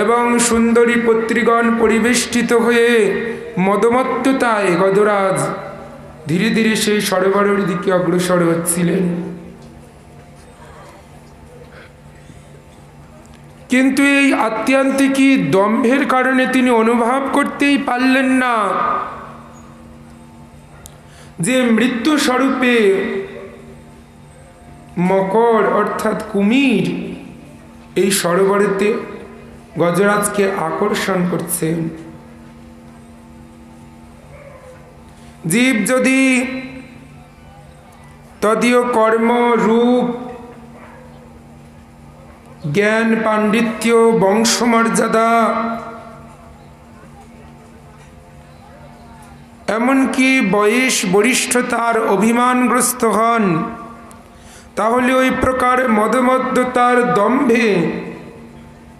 এবং সুন্দরী পত্রীগণ পরিবেষ্টিত হয়ে মদমত্ততায় গজরাজ ধীরে ধীরে সেই সরোবরের দিকে অগ্রসর হচ্ছিলেন। কিন্তু এই আত্যান্তিকী দম্ভের কারণে তিনি অনুভব করতেই পারলেন না যে মৃত্যু স্বরূপে মকর অর্থাৎ কুমির এই সরোবরেতে গজরাজকে আকর্ষণ করছে। জীব যদি তদীয় কর্ম, রূপ, জ্ঞান, পাণ্ডিত্য, বংশমর্যাদা, এমনকি বয়স বরিষ্ঠতার অভিমানগ্রস্ত হন, তাহলে ওই প্রকার মদমত্ততার দম্ভে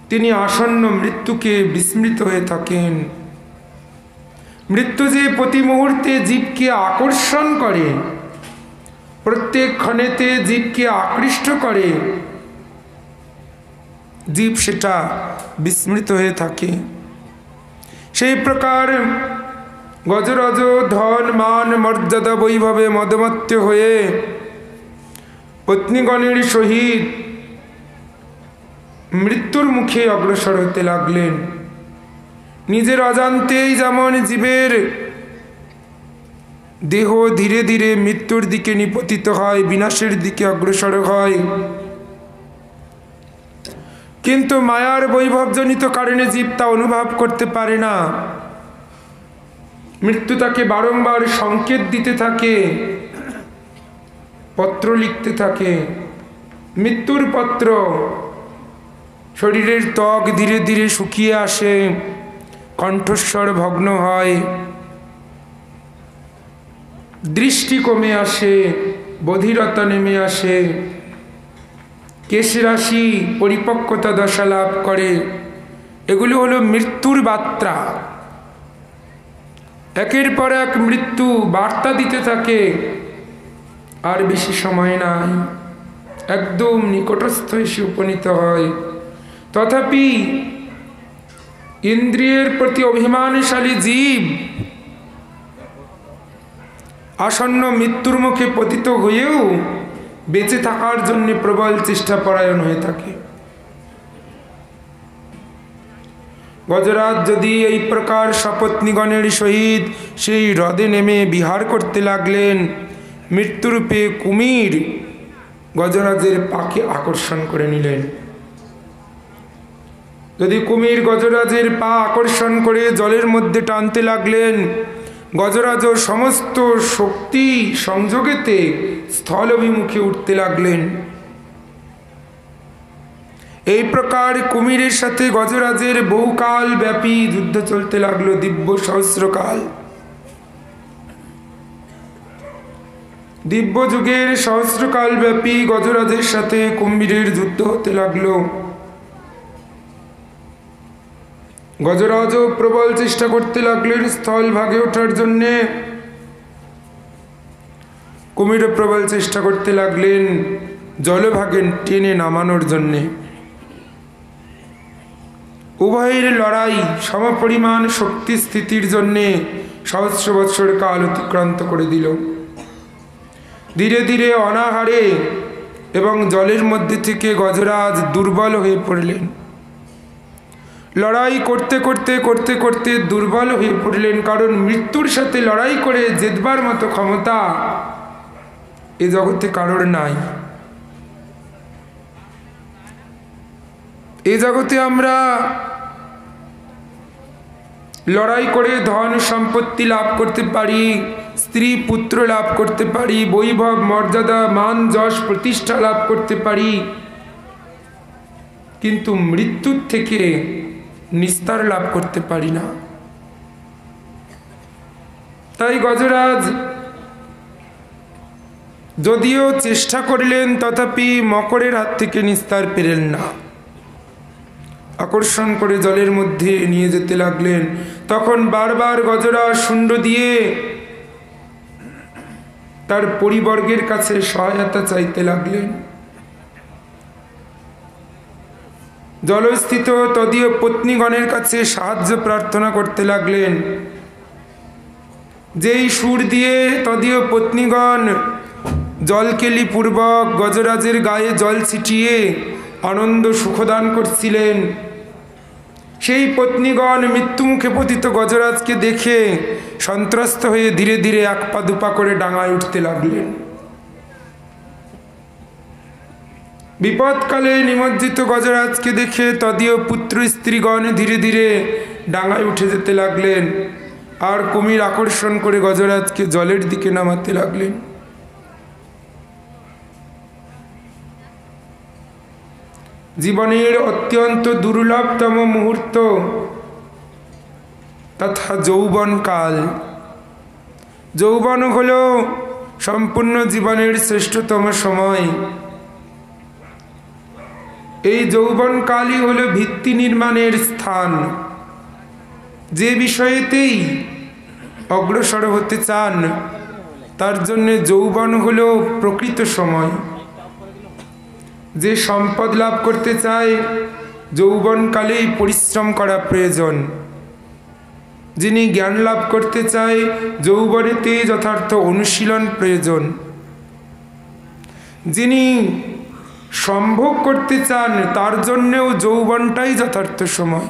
তিনি আসন্ন মৃত্যুকে বিস্মৃত হয়ে থাকেন। মৃত্যু যে প্রতি মুহূর্তে জীবকে আকর্ষণ করে, প্রত্যেক ক্ষণেতে জীবকে আকৃষ্ট করে, জীব সেটা বিস্মৃত হয়ে থাকে। সেই প্রকার গজরাজ ধন, মান, মর্যাদা, বৈভবে মদমত্ত হয়ে পত্নীগণের সহিত মৃত্যুর মুখে অগ্রসর হতে লাগলেন। নিজের অজান্তেই যেমন জীবের দেহ ধীরে ধীরে মৃত্যুর দিকে নিপতিত হয়, বিনাশের দিকে অগ্রসর হয়, কিন্তু মায়ার বৈভবজনিত কারণে জীব তা অনুভব করতে পারে না। মৃত্যু তাকে বারংবার সংকেত দিতে থাকে, পত্র লিখতে থাকে, মৃত্যুর পত্র। শরীরের ত্বক ধীরে ধীরে শুকিয়ে আসে, কণ্ঠস্বর ভগ্ন হয়, দৃষ্টি কমে আসে, বধিরতা নেমে আসে, কেশরাশি পরিপক্কতা দশা লাভ করে। এগুলো হলো মৃত্যুর বার্তা। একের পর এক মৃত্যু বার্তা দিতে থাকে, আর বেশি সময় নাই, একদম নিকটস্থ এসে উপনীত হয়। তথাপি ইন্দ্রিয়ের প্রতি অভিমানশালী জীব আসন্ন মৃত্যুর মুখে পতিত হয়েও বেঁচে থাকার জন্য প্রবল চেষ্টা পরায়ণ হয়ে থাকে। গজরাজ যদি এই প্রকার সপত্নীগণের সহিত সেই হ্রদে নেমে বিহার করতে লাগলেন, মৃত্যুরূপে কুমির গজরাজের পাকে আকর্ষণ করে নিলেন। যদি কুমির গজরাজের পা আকর্ষণ করে জলের মধ্যে টানতে লাগলেন, গজরাজ সমস্ত শক্তি সংযোগেতে স্থল অভিমুখে উঠতে লাগলেন। এই প্রকার কুমিরের সাথে গজরাজের বহুকাল ব্যাপী যুদ্ধ চলতে লাগলো, দিব্য সহস্রকাল। দিব্য যুগের সহস্রকাল ব্যাপী গজরাজের সাথে কুমিরের যুদ্ধ হতে লাগলো। গজরাজও প্রবল চেষ্টা করতে লাগলেন স্থল ভাগে ওঠার জন্যে, কুমিরও প্রবল চেষ্টা করতে লাগলেন জলভাগে টেনে নামানোর জন্যে। উভয়ের লড়াই সমপরিমাণ শক্তি স্থিতির জন্যে সহস্র বৎসর কাল অতিক্রান্ত করে দিল। ধীরে ধীরে অনাহারে এবং জলের মধ্যে থেকে গজরাজ দুর্বল হয়ে পড়লেন। লড়াই করতে করতে করতে করতে দুর্বল হয়ে পড়লেন, কারণ মৃত্যুর সাথে লড়াই করে জেতবার মতো ক্ষমতা এ জগতে কারোর নাই। এই জগতে আমরা লড়াই করে ধন সম্পত্তি লাভ করতে পারি, স্ত্রী পুত্র লাভ করতে পারি, বৈভব মর্যাদা মান যশ প্রতিষ্ঠা লাভ করতে পারি, কিন্তু মৃত্যুর থেকে নিস্তার লাভ করতে পারি না। তাই গজরাজ যদিও চেষ্টা করলেন, তথাপি মকরের হাত থেকে নিস্তার পেলেন না। আকর্ষণ করে জলের মধ্যে নিয়ে যেতে লাগলেন। তখন বারবার গজরাজ শুণ্ড দিয়ে তার পরিবর্গের কাছে সহায়তা চাইতে লাগলেন। জলস্থিত তদীয় পত্নীগণের কাছে সাহায্য প্রার্থনা করতে লাগলেন। যেই সুর দিয়ে তদীয় পত্নীগণ জলকেলি পূর্বক গজরাজের গায়ে জল ছিটিয়ে আনন্দ সুখদান করছিলেন, সেই পত্নীগণ মৃত্যুমুখে পতিত গজরাজকে দেখে সন্ত্রস্ত হয়ে ধীরে ধীরে এক পা দুপা করে ডাঙায় উঠতে লাগলেন। বিপদকালে নিমজ্জিত গজরাজকে দেখে তদীয় পুত্র স্ত্রীগণ ধীরে ধীরে ডাঙায় উঠে যেতে লাগলেন আর কুমির আকর্ষণ করে গজরাজকে জলের দিকে নামাতে লাগলেন। জীবনের অত্যন্ত দুর্লভতম মুহূর্ত তথা যৌবনকাল। যৌবন হল সম্পূর্ণ জীবনের শ্রেষ্ঠতম সময়। এই যৌবনকালই হলো ভিত্তি নির্মাণের স্থান। যে বিষয়েতেই অগ্রসর হতে চান তার জন্য যৌবন হলো প্রকৃত সময়। যে সম্পদ লাভ করতে চায় যৌবনকালেই পরিশ্রম করা প্রয়োজন। যিনি জ্ঞান লাভ করতে চায় যৌবনেতে যথার্থ অনুশীলন প্রয়োজন। যিনি সম্ভোগ করতে চান তার জন্যেও যৌবনটাই যথার্থ সময়।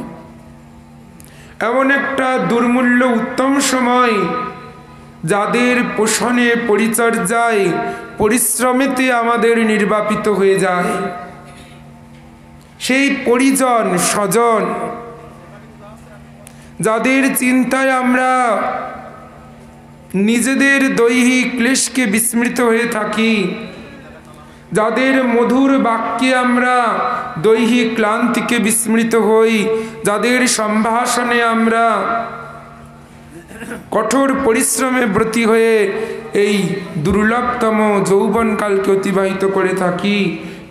এমন একটা দুর্মূল্য উত্তম সময় যাদের পোষণে পরিচর্যায় পরিশ্রমেতে আমাদের নির্বাপিত হয়ে যায়। সেই পরিজন স্বজন যাদের চিন্তায় আমরা নিজেদের দৈহিক ক্লেশকে বিস্মৃত হয়ে থাকি, যাদের মধুর বাক্যে আমরা দৈহিক ক্লান্তিকে বিস্মৃত হই, যাদের সম্ভাষণে আমরা কঠোর পরিশ্রমে ব্রতী হয়ে এই দুর্লভতম যৌবনকালকে অতিবাহিত করে থাকি,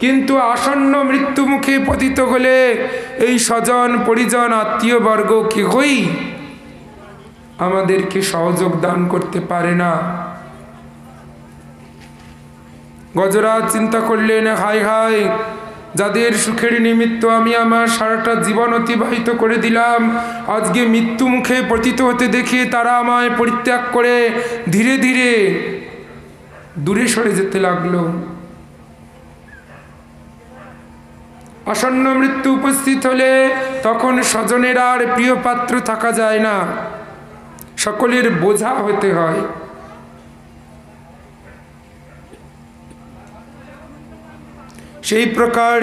কিন্তু আসন্ন মৃত্যুমুখে পতিত হলে এই স্বজন পরিজন আত্মীয়বর্গ কেহই আমাদেরকে সহযোগ দান করতে পারে না। গজরাজ চিন্তা করলেন, হায় হায়, যাদের সুখের নিমিত্ত আমি আমার সারাটা জীবন অতিবাহিত করে দিলাম, আজকে মৃত্যু মুখে পতিত হতে দেখে তারা আমায় পরিত্যাগ করে ধীরে ধীরে দূরে সরে যেতে লাগলো। আসন্ন মৃত্যু উপস্থিত হলে তখন স্বজনের আর প্রিয় পাত্র থাকা যায় না, সকলের বোঝা হতে হয়। সেই প্রকার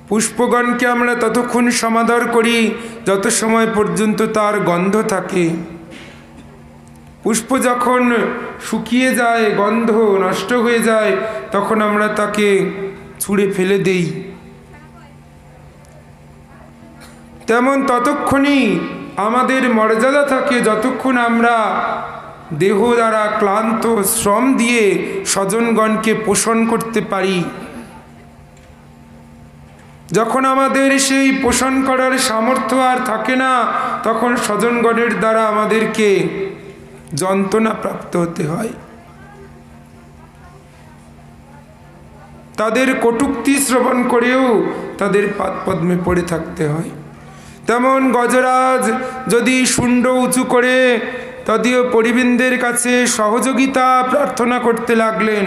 পুষ্পগণকে আমরা ততক্ষণ সমাদর করি যত সময় পর্যন্ত তার গন্ধ থাকে। পুষ্প যখন শুকিয়ে যায়, গন্ধ নষ্ট হয়ে যায়, তখন আমরা তাকে ছুঁড়ে ফেলে দেই। তেমন ততক্ষণই আমাদের মর্যাদা থাকে যতক্ষণ আমরা দেহ দ্বারা ক্লান্ত শ্রম দিয়ে স্বজনগণকে পোষণ করতে পারি। যখন আমাদের সেই পোষণ করার সামর্থ্য আর থাকে না, তখন স্বজনগণের দ্বারা আমাদেরকে যন্ত্রণা প্রাপ্ত হতে হয়। তাদের কটূক্তি শ্রবণ করেও তাদের পাদপদ্মে পড়ে থাকতে হয়। তেমন গজরাজ যদি শুণ্ড উঁচু করে তদীয় পরিবৃন্দের কাছে সহযোগিতা প্রার্থনা করতে লাগলেন,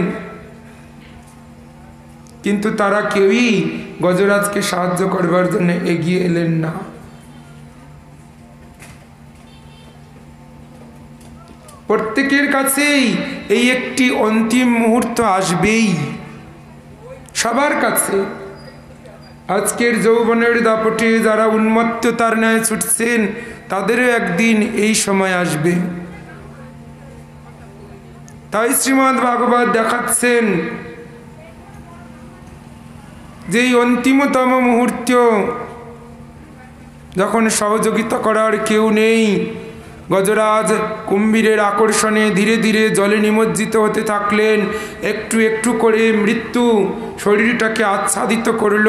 কিন্তু তারা কেউই গজরাজকে সাহায্য করবার জন্য এগিয়ে এলেন না। প্রত্যেকের কাছেই এই একটি অন্তিম মুহূর্ত আসবেই, সবার কাছে। আজকের যৌবনের দাপটে যারা উন্মত্ততার ন্যায় ছুটছেন, তাদেরও একদিন এই সময় আসবে। তাই শ্রীমদ্ ভাগবত দেখাচ্ছেন যে এই অন্তিমতম মুহূর্ত যখন সহযোগিতা করার কেউ নেই, গজরাজ কুম্ভীরের আকর্ষণে ধীরে ধীরে জলে নিমজ্জিত হতে থাকলেন। একটু একটু করে মৃত্যু শরীরটাকে আচ্ছাদিত করল,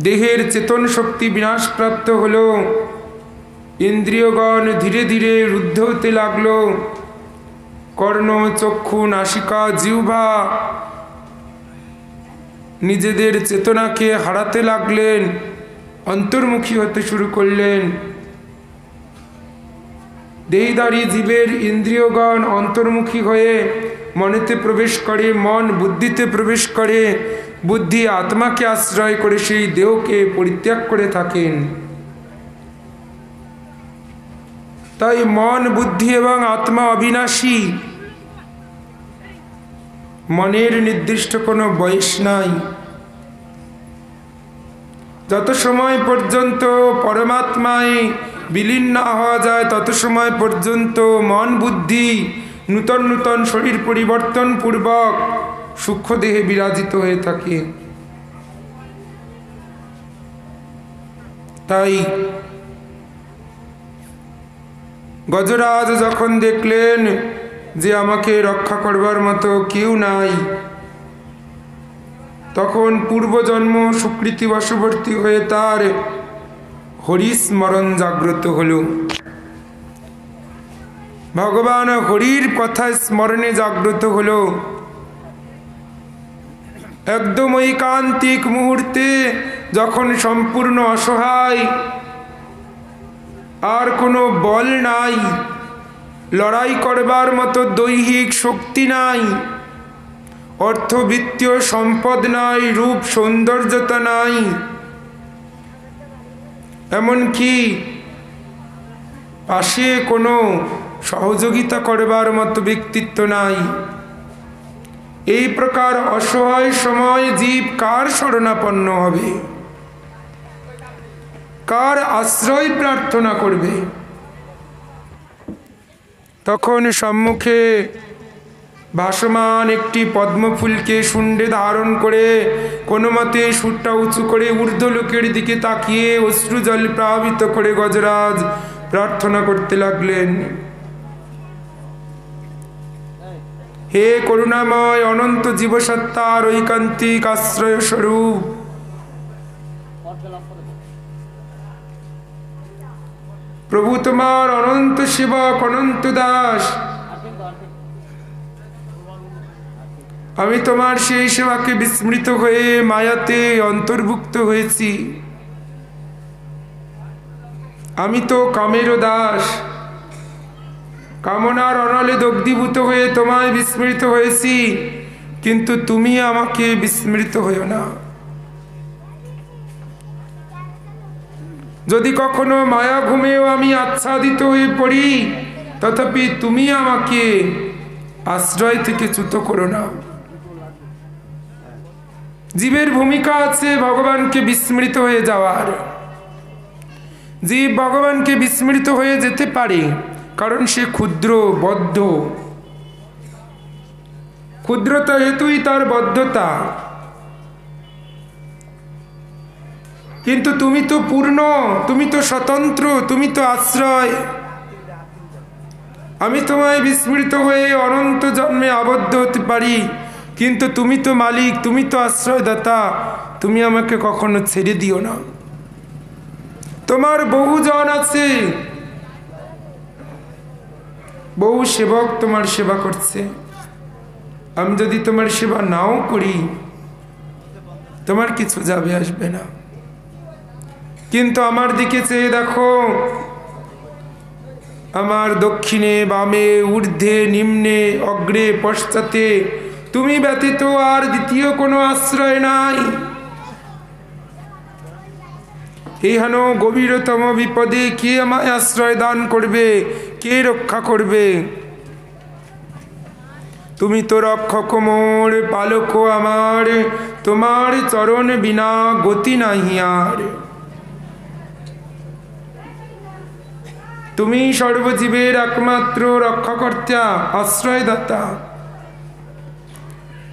দেহের চেতন শক্তি বিনাশপ্রাপ্ত হলো, ইন্দ্রিয়গণ ধীরে ধীরে রুদ্ধ হতে লাগলো। কর্ণ, চক্ষু, নাসিকা, জিহ্বা নিজেদের চেতনাকে হারাতে লাগলেন, অন্তর্মুখী হতে শুরু করলেন। দেহধারী জীবের ইন্দ্রিয়গণ অন্তর্মুখী হয়ে মনেতে প্রবেশ করে, মন বুদ্ধিতে প্রবেশ করে, বুদ্ধি আত্মাকে আশ্রয় করে সেই দেহকে পরিত্যাগ করে থাকেন। তাই মন, বুদ্ধি এবং আত্মা অবিনাশী। মনের নির্দিষ্ট কোনো বয়স নাই। যত সময় পর্যন্ত পরমাত্মায় বিলীন না হওয়া যায় তত সময় পর্যন্ত মন বুদ্ধি নূতন নূতন শরীর পরিবর্তন পূর্বক সূক্ষ্ম দেহে বিরাজিত হয়ে থাকে। তাই গজরাজ যখন দেখলেন যে আমাকে রক্ষা করবার মতো কেউ নাই, তখন পূর্বজন্ম সুকৃতি বশবর্তী হয়ে তার হরিস্মরণ জাগ্রত হল। ভগবান হরির কথা স্মরণে জাগ্রত হল। একদম ঐকান্তিক মুহূর্তে যখন সম্পূর্ণ অসহায়, আর কোনো বল নাই, লড়াই করবার মতো দৈহিক শক্তি নাই, অর্থবিত্তীয় সম্পদ নাই, রূপ সৌন্দর্যতা নাই, এমনকি পাশে কোনো সহযোগিতা করবার মতো ব্যক্তিত্ব নাই। এই প্রকার অসহায় সময় জীব কার শরণাপন্ন হবে? কার আশ্রয় প্রার্থনা করবে? তখন সম্মুখে ভাসমান একটি পদ্মফুলকে শুন্ডে ধারণ করে কোনো মতে সুরটা উঁচু করে ঊর্ধ্বলোকের দিকে তাকিয়ে অশ্রু জল প্লাবিত করে গজরাজ প্রার্থনা করতে লাগলেন। হে করুণাময় অনন্ত জীবসত্তার ঐকান্তিক আশ্রয় স্বরূপ, প্রভু তোমার অনন্ত সেবক, অনন্ত দাস, আমি তোমার সেই সেবাকে বিস্মৃত হয়ে মায়াতে অন্তর্ভুক্ত হয়েছি। আমি তো কামেরও দাস, কামনার অনলে দগ্ধীভূত হয়ে তোমায় বিস্মৃত হয়েছি, কিন্তু তুমি আমাকে বিস্মৃত হইও না। যদি কখনো মায়া ঘুমেও আমি আচ্ছাদিত হয়ে পড়ি, তথাপি তুমি আমাকে আশ্রয় থেকে চ্যুত করো না। জীবের ভূমিকা আছে ভগবানকে বিস্মৃত হয়ে যাওয়ার। জীব ভগবানকে বিস্মৃত হয়ে যেতে পারে কারণ সে ক্ষুদ্র, বদ্ধ। ক্ষুদ্রতা হেতুই তার বদ্ধতা। কিন্তু তুমি তো পূর্ণ, তুমি তো স্বতন্ত্র, তুমি তো আশ্রয়। আমি তোমায় বিস্মৃত হয়ে অনন্ত জন্মে আবদ্ধ হতে পারি, কিন্তু তুমি তো মালিক, তুমি তো আশ্রয়দাতা, তুমি আমাকে কখনো ছেড়ে দিও না। তোমার বহুজন আছে, বহু সেবক তোমার সেবা করছে। আমি যদি তোমার সেবা নাও করি, তোমার কিছু যাবে আসবে না। কিন্তু আমার দিকে চেয়ে দেখো, আমার দক্ষিণে, বামে, ঊর্ধ্বে, নিম্নে, অগ্রে, পশ্চাতে তুমি ব্যতীত আর দ্বিতীয় কোনো আশ্রয় নাই। হেন গভীরতম বিপদে কে আমায় আশ্রয় দান করবে? কে রক্ষা করবে? তুমি তো রক্ষক মোর, পালক আমার, তোমার চরণ বিনা গতি নাহি আর। তুমি সর্বজীবের একমাত্র রক্ষাকর্তা, আশ্রয়দাতা।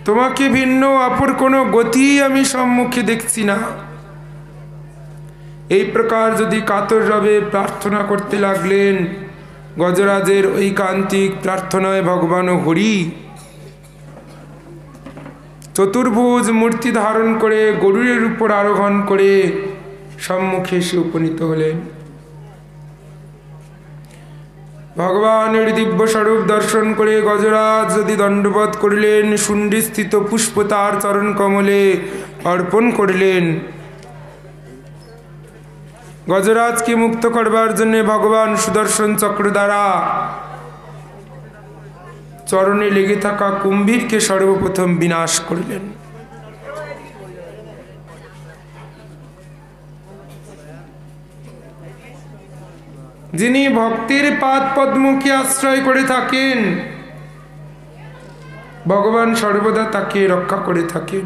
তোমাকে ভিন্ন অপর কোনো গতি আমি সম্মুখে দেখছি না। এই প্রকার যদি কাতর রবে প্রার্থনা করতে লাগলেন, গজরাজের ঐকান্তিক প্রার্থনায় ভগবান হরি চতুর্ভুজ মূর্তি ধারণ করে গরুরের উপর আরোহণ করে সম্মুখে এসে উপনীত হলেন। ভগবানের দিব্য স্বরূপ দর্শন করে গজরাজ যদি দণ্ডবোধ করিলেন, শুণ্ডি স্থিত পুষ্প তার চরণ কমলে অর্পণ করলেন। গজরাজকে মুক্ত করবার জন্য ভগবান সুদর্শন চক্র দ্বারা চরণে লেগে থাকা কুম্ভীরকে সর্বপ্রথম বিনাশ করলেন। যিনি ভক্তের পাদ পদ্মকে আশ্রয় করে থাকেন, ভগবান সর্বদা তাকে রক্ষা করে থাকেন।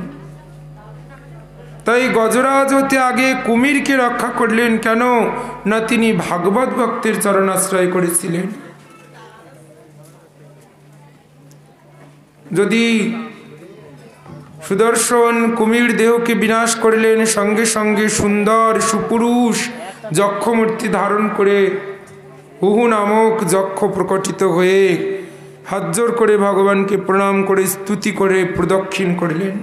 তাই গজরাজ হতে আগে কুমিরকে রক্ষা করলেন কেন না, তিনি ভাগবত ভক্তের চরণ আশ্রয় করেছিলেন। যদি সুদর্শন কুমির দেহকে বিনাশ করলেন, সঙ্গে সঙ্গে সুন্দর সুপুরুষ যক্ষমূর্তি ধারণ করে হুহু নামক যক্ষ প্রকটিত হয়ে হাত জোর করে ভগবানকে প্রণাম করে স্তুতি করে প্রদক্ষিণ করলেন।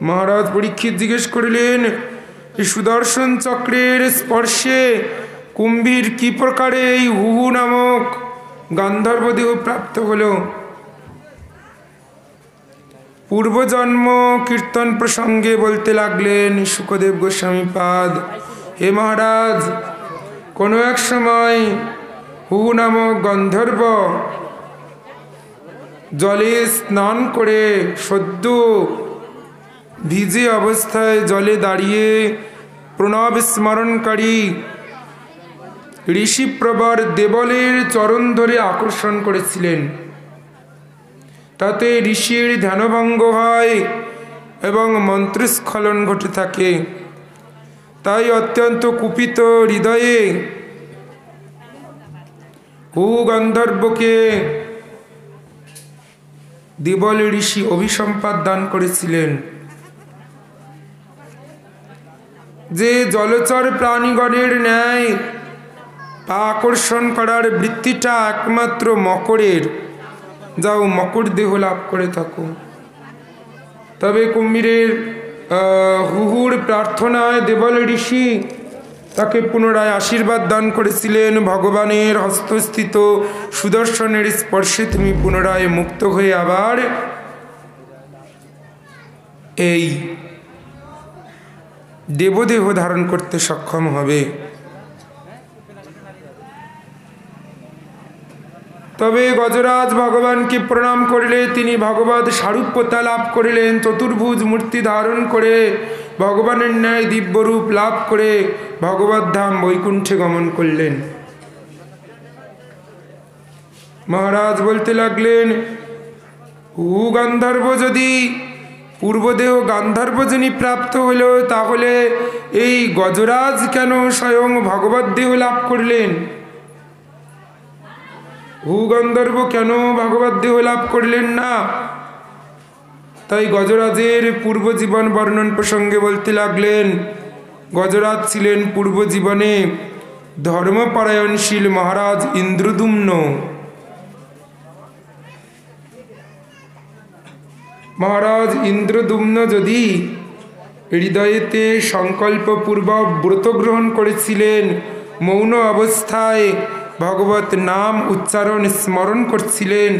মহারাজ পরীক্ষিত জিজ্ঞেস করলেন, এই সুদর্শন চক্রের স্পর্শে কুম্ভীর কি প্রকারে এই হুহু নামক গান্ধর্ব দেহ প্রাপ্ত হল? পূর্বজন্ম কীর্তন প্রসঙ্গে বলতে লাগলেন শুকদেব গোস্বামী পাদ, হে মহারাজ, কোনো এক সময় হুহু নামক গন্ধর্ব জলে স্নান করে সদ্য ভিজে অবস্থায় জলে দাঁড়িয়ে প্রণব স্মরণকারী ঋষিপ্রবর দেবলের চরণ ধরে আকর্ষণ করেছিলেন। তাতে ঋষির ধ্যানভঙ্গ হয় এবং মন্ত্রস্খলন ঘটে থাকে। তাই অত্যন্ত কুপিত হৃদয়ে হুহু গন্ধর্বকে দেবল ঋষি অভিসম্পাদ দান করেছিলেন যে জলচর প্রাণীগণের ন্যায় পা আকর্ষণ করার বৃত্তিটা একমাত্র মকরের, যাও মকর দেহ লাভ করে থাকো। তবে কুম্ভীরের হুহুর প্রার্থনায় দেবল ঋষি তাকে পুনরায় আশীর্বাদ দান করেছিলেন, ভগবানের হস্তস্থিত সুদর্শনের স্পর্শে তুমি পুনরায় মুক্ত হয়ে আবার এই দেবদেহ ধারণ করতে সক্ষম হবে। তবে গজরাজ ভগবানকে প্রণাম করলে তিনি ভগবত সারূপ্যতা লাভ করিলেন। চতুর্ভুজ মূর্তি ধারণ করে ভগবানের ন্যায় দিব্যরূপ লাভ করে ভগবত ধাম বৈকুণ্ঠে গমন করলেন। মহারাজ বলতে লাগলেন, হুহু গান্ধর্ব যদি পূর্বদেহ গান্ধর্ব যিনি প্রাপ্ত হইল, তাহলে এই গজরাজ কেন স্বয়ং ভগবত দেহ লাভ করলেন? হুহু গন্ধর্ব কেন ভগবত দেহ লাভ করলেন না? তাই গজরাজের পূর্বজীবন বর্ণন প্রসঙ্গে বলতে লাগলেন, গজরাজ ছিলেন পূর্বজীবনে ধর্মপরায়ণশীল মহারাজ ইন্দ্রদুম্ন। মহারাজ ইন্দ্রদুম্ন যদি হৃদয়েতে সংকল্পপূর্বক ব্রত গ্রহণ করেছিলেন, মৌন অবস্থায় ভগবত নাম উচ্চারণ স্মরণ করছিলেন,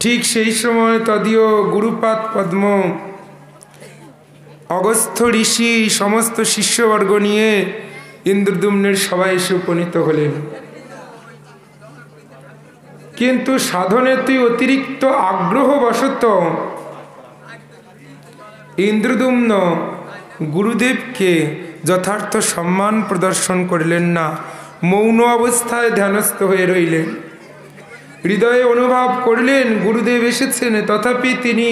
ঠিক সেই সময় তদীয় গুরুপাদ পদ্ম অগস্ত্য ঋষি সমস্ত শিষ্যবর্গ নিয়ে ইন্দ্রদুম্নের সভায় এসে উপনীত হলেন। কিন্তু সাধনেতে অতিরিক্ত আগ্রহবশত ইন্দ্রদুম্ন গুরুদেবকে যথার্থ সম্মান প্রদর্শন করলেন না, মৌন অবস্থায় ধ্যানস্থ হয়ে রইলেন। হৃদয়ে অনুভব করলেন গুরুদেব এসেছেন, তথাপি তিনি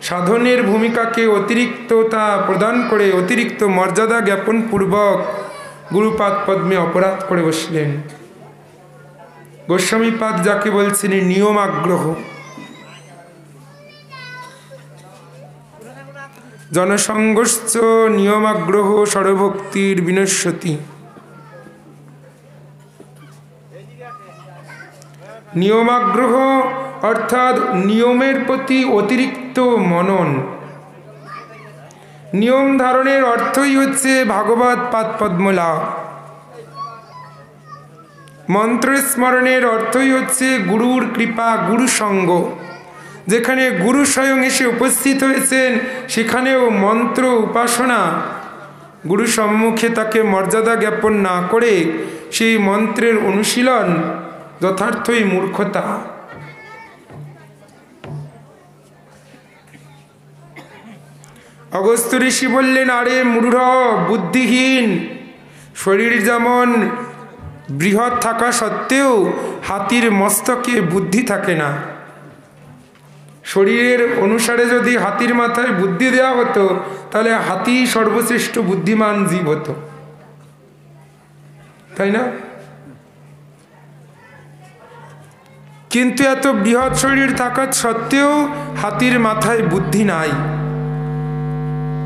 সাধনের ভূমিকাকে অতিরিক্ততা প্রদান করে অতিরিক্ত মর্যাদা জ্ঞাপন পূর্বক গুরুপাদ পদ্মে অপরাধ করে বসলেন। গোস্বামীপাদ যাকে বলছেন নিয়ম আগ্রহ, জনসংঘর্ষ নিয়মাগ্রহ সর্বভক্তির বিনশ্যতি। নিয়মাগ্রহ অর্থাৎ নিয়মের প্রতি অতিরিক্ত মনন। নিয়ম ধারণের অর্থই হচ্ছে ভাগবত পাদ পদ্ম লাভ। মন্ত্র স্মরণের অর্থই হচ্ছে গুরুর কৃপা, গুরু সঙ্গ। যেখানে গুরু স্বয়ং এসে উপস্থিত হয়েছেন সেখানেও মন্ত্র উপাসনা, গুরু সম্মুখে তাকে মর্যাদা জ্ঞাপন না করে সেই মন্ত্রের অনুশীলন যথার্থই মূর্খতা। অগস্ত্য ঋষি বললেন, আরে মূঢ়, বুদ্ধিহীন, শরীর যেমন বৃহৎ থাকা সত্ত্বেও হাতির মস্তকে বুদ্ধি থাকে না। শরীরের অনুসারে যদি হাতির মাথায় বুদ্ধি দেওয়া হতো তাহলে হাতি সর্বশ্রেষ্ঠ বুদ্ধিমান জীব হতো, তাই না? কিন্তু এত বৃহৎ শরীর থাকা সত্ত্বেও হাতির মাথায় বুদ্ধি নাই।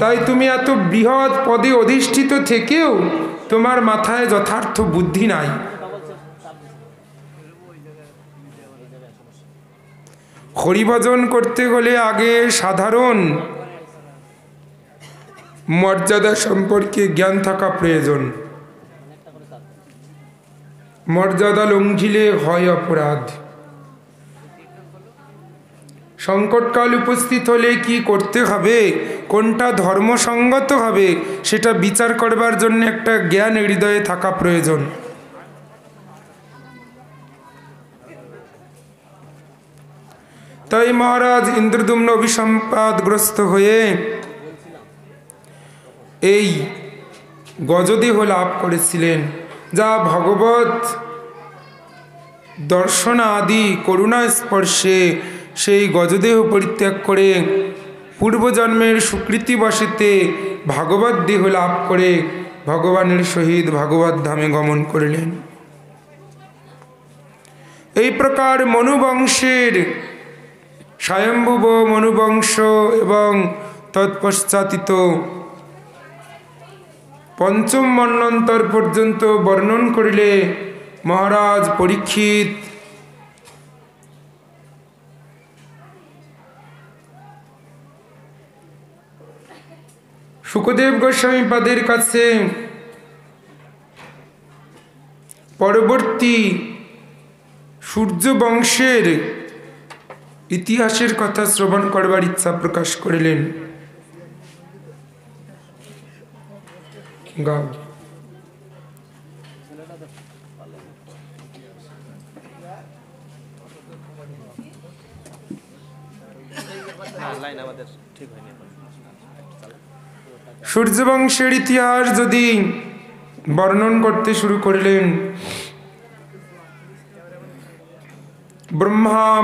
তাই তুমি এত বৃহৎ পদে অধিষ্ঠিত থেকেও তোমার মাথায় যথার্থ বুদ্ধি নাই। হরিভজন করতে হলে আগে সাধারণ মর্যাদা সম্পর্কে জ্ঞান থাকা প্রয়োজন। মর্যাদা লঙ্ঘিলে হয় অপরাধ। সংকটকাল উপস্থিত হলে কি করতে হবে, কোনটা ধর্মসঙ্গত হবে, সেটা বিচার করবার জন্য একটা জ্ঞান হৃদয়ে থাকা প্রয়োজন। তাই মহারাজ ইন্দ্রদ্যুম্ন অভিসম্পাদগ্রস্ত হয়ে এই গজদেহ লাভ করেছিলেন, যা ভগবত দর্শন আদি করুণা স্পর্শে সেই গজদেহ পরিত্যাগ করে পূর্বজন্মের সুকৃতিবশেতে ভাগবত দেহ লাভ করে ভগবানের সহিত ভাগবত ধামে গমন করিলেন। এই প্রকার মনুবংশের স্বয়ম্ভুব মনুবংশ এবং তৎপশ্চাতিত পঞ্চম মন্বন্তর পর্যন্ত বর্ণন করিলে মহারাজ পরীক্ষিত শুকদেব গোস্বামী পাদের কাছে পরবর্তী সূর্য বংশের ইতিহাসের কথা শ্রবণ করবার ইচ্ছা প্রকাশ করিলেন। গাও। সূর্যবংশের ইতিহাস যদি বর্ণন করতে শুরু করিলেন,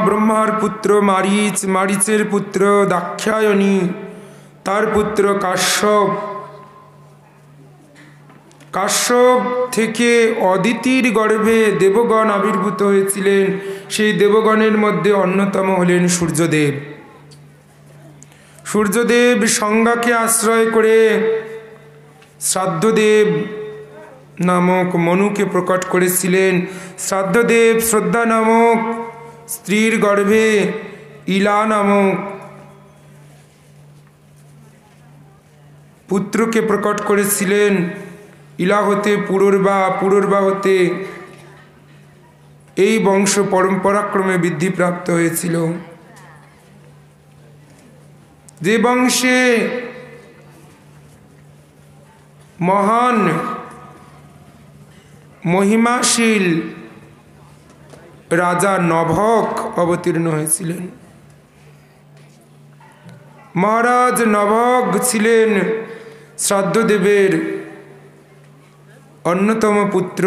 ব্রহ্মার পুত্র মারিচ, মারিচের পুত্র দাক্ষায়ণী, তার পুত্র কাশ্যপ, কাশ্যপ থেকে অদিতির গর্ভে দেবগণ আবির্ভূত হয়েছিলেন। সেই দেবগণের মধ্যে অন্যতম হলেন সূর্যদেব। সূর্যদেব সংজ্ঞাকে আশ্রয় করে শ্রাদ্ধদেব নামক মনুকে প্রকট করেছিলেন। শ্রাদ্ধদেব শ্রদ্ধা নামক স্ত্রীর গর্ভে ইলা নামক পুত্রকে প্রকট করেছিলেন। ইলা হতে পুরুরবা, পুরুরবা হতে এই বংশ পরম্পরাক্রমে বৃদ্ধিপ্রাপ্ত হয়েছিল। যে বংশে মহান মহিমাশীল রাজা নভক অবতীর্ণ হয়েছিলেন। মহারাজ নভক ছিলেন শ্রাদ্ধদেবের অন্যতম পুত্র।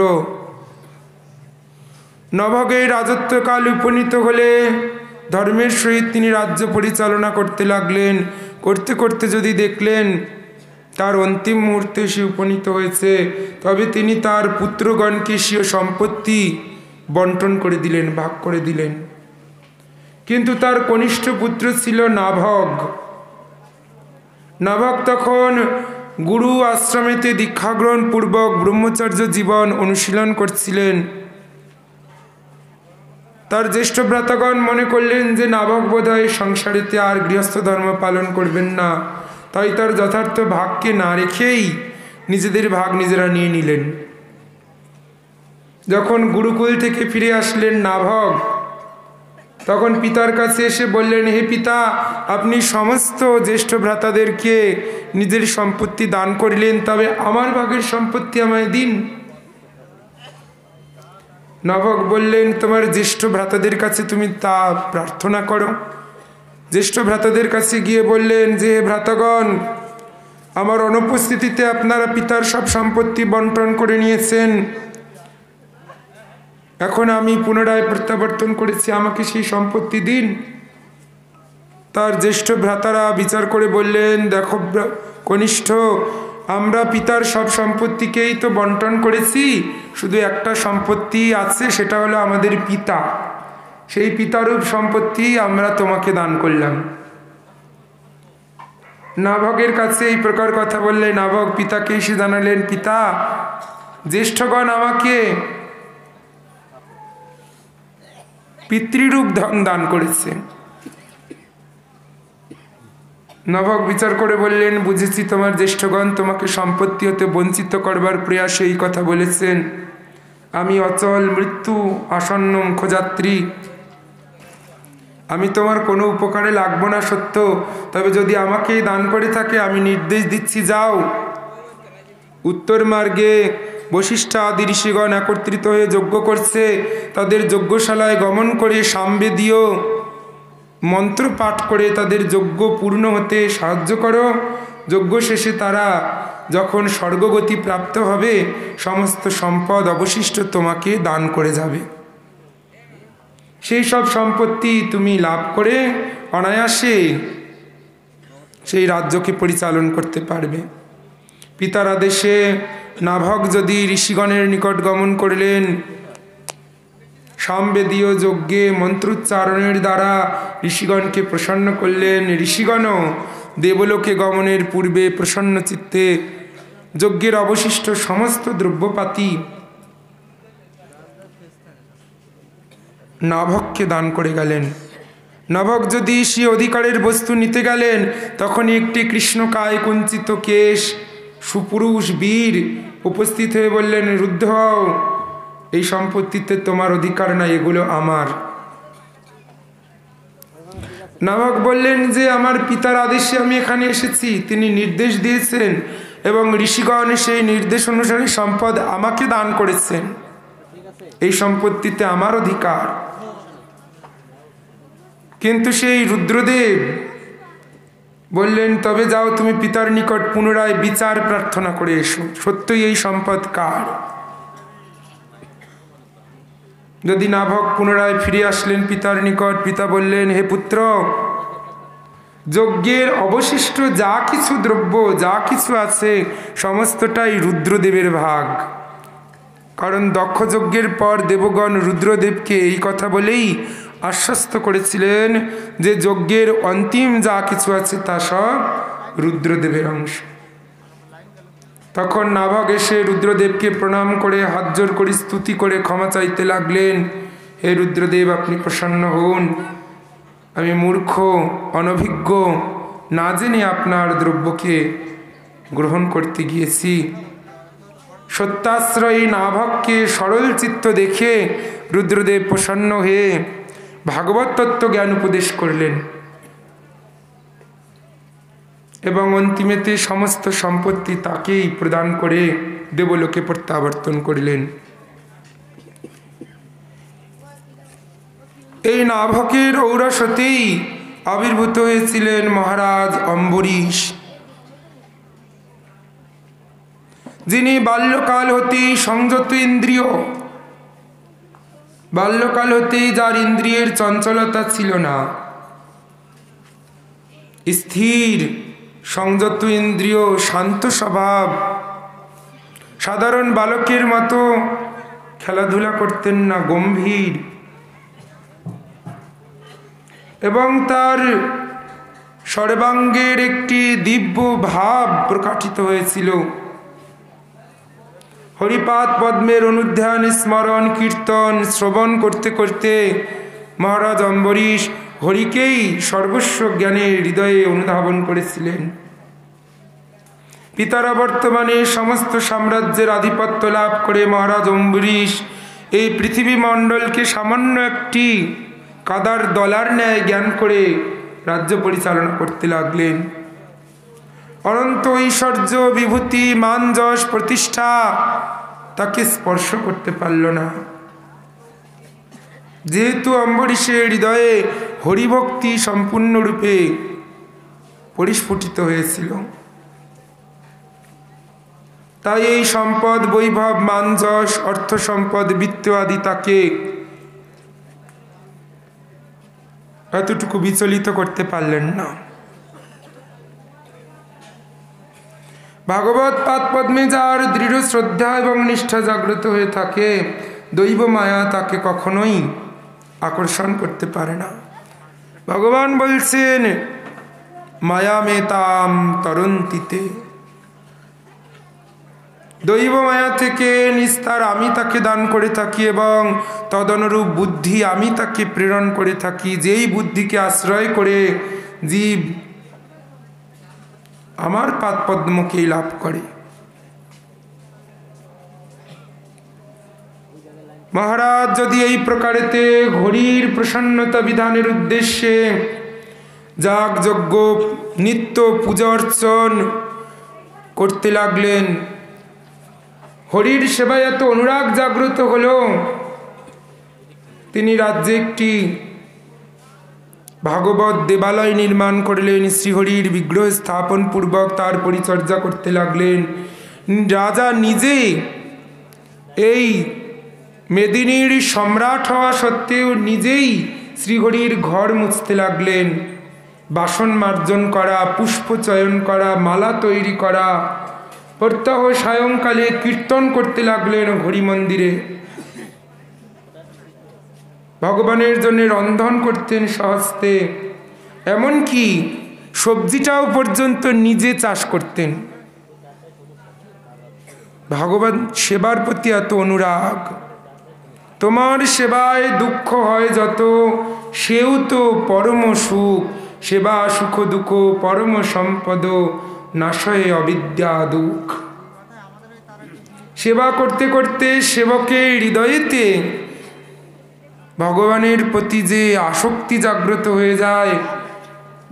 নভকের রাজত্বকাল উপনীত হলে ধর্মের সহিত তিনি রাজ্য পরিচালনা করতে লাগলেন। করতে করতে যদি দেখলেন তার অন্তিম মুহূর্তে সে উপনীত হয়েছে, তবে তিনি তার পুত্রগণকে স্বীয় সম্পত্তি বন্টন করে দিলেন, ভাগ করে দিলেন। কিন্তু তার কনিষ্ঠ পুত্র ছিল নাভগ। নাভগ তখন গুরু আশ্রমেতে দীক্ষাগ্রহণ পূর্বক ব্রহ্মচর্য জীবন অনুশীলন করছিলেন। তার জ্যেষ্ঠ ভ্রাতাগণ মনে করলেন যে নাভগ বোধহয় সংসারেতে আর গৃহস্থ ধর্ম পালন করবেন না, তাই তার যথার্থ ভাগকে না রেখেই নিজেদের ভাগ নিজেরা নিয়ে নিলেন। যখন গুরুকুল থেকে ফিরে আসলেন নাভগ, তখন পিতার কাছে এসে বললেন, হে পিতা, আপনি সমস্ত জ্যেষ্ঠ ভ্রাতাদেরকে নিজের সম্পত্তি দান করিলেন, তবে আমার ভাগের সম্পত্তি আমায় দিন। নভক বললেন, তোমার জ্যেষ্ঠ ভ্রাতাদের কাছে তুমি তা প্রার্থনা করো। জ্যেষ্ঠ ভ্রাতাদের কাছে গিয়ে বললেন যে, হে ভ্রাতাগণ, আমার অনুপস্থিতিতে আপনারা পিতার সব সম্পত্তি বন্টন করে নিয়েছেন, এখন আমি পুনরায় প্রত্যাবর্তন করেছি, আমাকে সেই সম্পত্তি দিন। তার জ্যেষ্ঠ ভ্রাতারা বিচার করে বললেন, দেখো কনিষ্ঠ, আমরা পিতার সব সম্পত্তিকেই তো বন্টন করেছি, শুধু একটা সম্পত্তি আছে, সেটা হলো আমাদের পিতা, সেই পিতারূপ সম্পত্তি আমরা তোমাকে দান করলাম। নাভকের কাছে এই প্রকার কথা বললে নাভক পিতাকে এসে জানালেন, পিতা, জ্যেষ্ঠগণ আমাকে পিতৃরূপ ধন দান করেছে। নভক বিচার করে বললেন, বুঝেছি, তোমার জ্যেষ্ঠগণ তোমাকে সম্পত্তি হতে বঞ্চিত করবার প্রয়াসে এই কথা বলেছেন। আমি অচল, মৃত্যু আসন্ন মুখযাত্রী, আমি তোমার কোনো উপকারে লাগবো না সত্য, তবে যদি আমাকেই দান করে থাকে আমি নির্দেশ দিচ্ছি, যাও। উত্তর মার্গে বশিষ্ঠ আদি ঋষিগণ একত্রিত হয়ে যজ্ঞ করছে, তাদের যজ্ঞশালায় গমন করে সামবেদীয় মন্ত্র পাঠ করে তাদের যজ্ঞ পূর্ণ হতে সাহায্য করো। যজ্ঞ শেষে তারা যখন স্বর্গগতি প্রাপ্ত হবে, সমস্ত সম্পদ অবশিষ্ট তোমাকে দান করে যাবে। সেই সব সম্পত্তি তুমি লাভ করে অনায়াসে সেই রাজ্যকে পরিচালন করতে পারবে। পিতার আদেশে নাভক যদি ঋষিগণের নিকট গমন করলেন, সামবেদীয় যজ্ঞে মন্ত্রোচ্চারণের দ্বারা ঋষিগণকে প্রসন্ন করলেন। ঋষিগণও দেবলোকে গমনের পূর্বে প্রসন্ন চিত্তে যজ্ঞের অবশিষ্ট সমস্ত দ্রব্যপাতি নাভককে দান করে গেলেন। নাভক যদি সে অধিকারের বস্তু নিতে গেলেন, তখনই একটি কৃষ্ণকায় কুঞ্চিত কেশ সুপুরুষ বীর উপস্থিত হয়ে বললেন, রুদ্ধ হও, এই সম্পত্তিতে তোমার অধিকার নাই, এগুলো আমার। নাভক বললেন যে, আমার পিতার আদেশে আমি এখানে এসেছি, তিনি নির্দেশ দিয়েছেন এবং ঋষিগণ সেই নির্দেশ অনুসারে সম্পদ আমাকে দান করেছেন, এই সম্পত্তিতে আমার অধিকার। কিন্তু সেই রুদ্রদেব বললেন, তবে যাও, তুমি পিতার নিকট পুনরায় বিচার প্রার্থনা করে এসো, সত্যই এই সম্পদ কার। যদি নাভক পুনরায় ফিরে আসলেন পিতার নিকট, পিতা বললেন, হে পুত্র, যজ্ঞের অবশিষ্ট যা কিছু দ্রব্য, যা কিছু আছে, সমস্তটাই রুদ্রদেবের ভাগ। কারণ দক্ষ যজ্ঞের পর দেবগণ রুদ্রদেবকে এই কথা বলেই আশ্বস্ত করেছিলেন যে যজ্ঞের অন্তিম যা কিছু আছে তা সব রুদ্রদেবের অংশ। তখন নাভক এসে রুদ্রদেবকে প্রণাম করে হাত জোর করে স্তুতি করে ক্ষমা চাইতে লাগলেন। হে রুদ্রদেব, আপনি প্রসন্ন হন, আমি মূর্খ অনভিজ্ঞ, না জেনে আপনার দ্রব্যকে গ্রহণ করতে গিয়েছি। সত্যাশ্রয়ী নাভককে সরল চিত্ত দেখে রুদ্রদেব প্রসন্ন হয়ে ভাগবত তত্ত্ব জ্ঞান উপদেশ করলেন এবং অন্তিমেতে সমস্ত সম্পত্তি তাকেই প্রদান করে দেবলোকে প্রত্যাবর্তন করলেন। এই নাভকের ঔরসতেই আবির্ভূত হয়েছিলেন মহারাজ অম্বরীশ, যিনি বাল্যকাল হতেই সংযত ইন্দ্রিয়, বাল্যকাল হতেই যার ইন্দ্রিয়ের চঞ্চলতা ছিল না, স্থির সংযত ইন্দ্রিয়, শান্ত স্বভাব, সাধারণ বালকের মতো খেলাধুলা করতেন না, গম্ভীর, এবং তার সর্বাঙ্গের একটি দিব্য ভাব প্রকাশিত হয়েছিল। হরিপাদ পদ্মের অনুধ্যান, স্মরণ, কীর্তন, শ্রবণ করতে করতে মহারাজ অম্বরীশ হরিকেই সর্বস্ব জ্ঞানে হৃদয়ে অনুধাবন করেছিলেন। পিতারা বর্তমানে সমস্ত সাম্রাজ্যের আধিপত্য লাভ করে মহারাজ অম্বরীশ এই পৃথিবী মণ্ডলকে সামান্য একটি কাদার দলার ন্যায় জ্ঞান করে রাজ্য পরিচালনা করতে লাগলেন। অনন্ত ঐশ্বর্য, বিভূতি, মান, যশ, প্রতিষ্ঠা তাকে স্পর্শ করতে পারল না। যেহেতু অম্বরীশের হৃদয়ে হরিভক্তি সম্পূর্ণরূপে পরিস্ফুটিত হয়েছিল, তাই এই সম্পদ, বৈভব, মান, যশ, অর্থ সম্পদ, বৃত্ত আদি তাকে এতটুকু বিচলিত করতে পারলেন না। ভাগবত পাদ পদ্মে যার দৃঢ় শ্রদ্ধা এবং নিষ্ঠা জাগ্রত হয়ে থাকে, দৈব মায়া তাকে কখনোই আকর্ষণ করতে পারে না। ভগবান বলছেন, মায়া মেতাম তরন্তিতে, দৈব মায়া থেকে নিস্তার আমি তাকে দান করে থাকি এবং তদনুরূপ বুদ্ধি আমি তাকে প্রেরণ করে থাকি। যেই বুদ্ধিকে আশ্রয় করে জীব আমার পাদ পদ্মকেই লাভ করে। মহারাজ যদি এই প্রকারেতে ঘড়ির প্রসন্নতা বিধানের উদ্দেশ্যে যাগ যজ্ঞ নিত্য পূজা অর্চন করতে লাগলেন, হরির সেবায় এত অনুরাগ জাগ্রত হলো, তিনি রাজ্যে একটি ভাগবত দেবালয় নির্মাণ করলেন। শ্রীহরির বিগ্রহ স্থাপন পূর্বক তার পরিচর্যা করতে লাগলেন। রাজা নিজে এই মেদিনীর সম্রাট হওয়া সত্ত্বেও নিজেই শ্রীহরির ঘর মুছতে লাগলেন। বাসন মার্জন করা, পুষ্প চয়ন করা, মালা তৈরি করা, প্রত্যহ সায়ংকালে কীর্তন করতে লাগলেন হরি মন্দিরে। ভগবানের জন্য রন্ধন করতেন স্বহস্তে, এমনকি সবজিটাও পর্যন্ত নিজে চাষ করতেন। ভগবান সেবার প্রতি এত অনুরাগ। তোমার সেবায় দুঃখ হয় যত, সেও তো পরম সুখ। সেবা সুখ দুঃখ পরম সম্পদ, নাশয়ে অবিদ্যা দুঃখ। সেবা করতে করতে সেবকের হৃদয়েতে ভগবানের প্রতি যে আসক্তি জাগ্রত হয়ে যায়,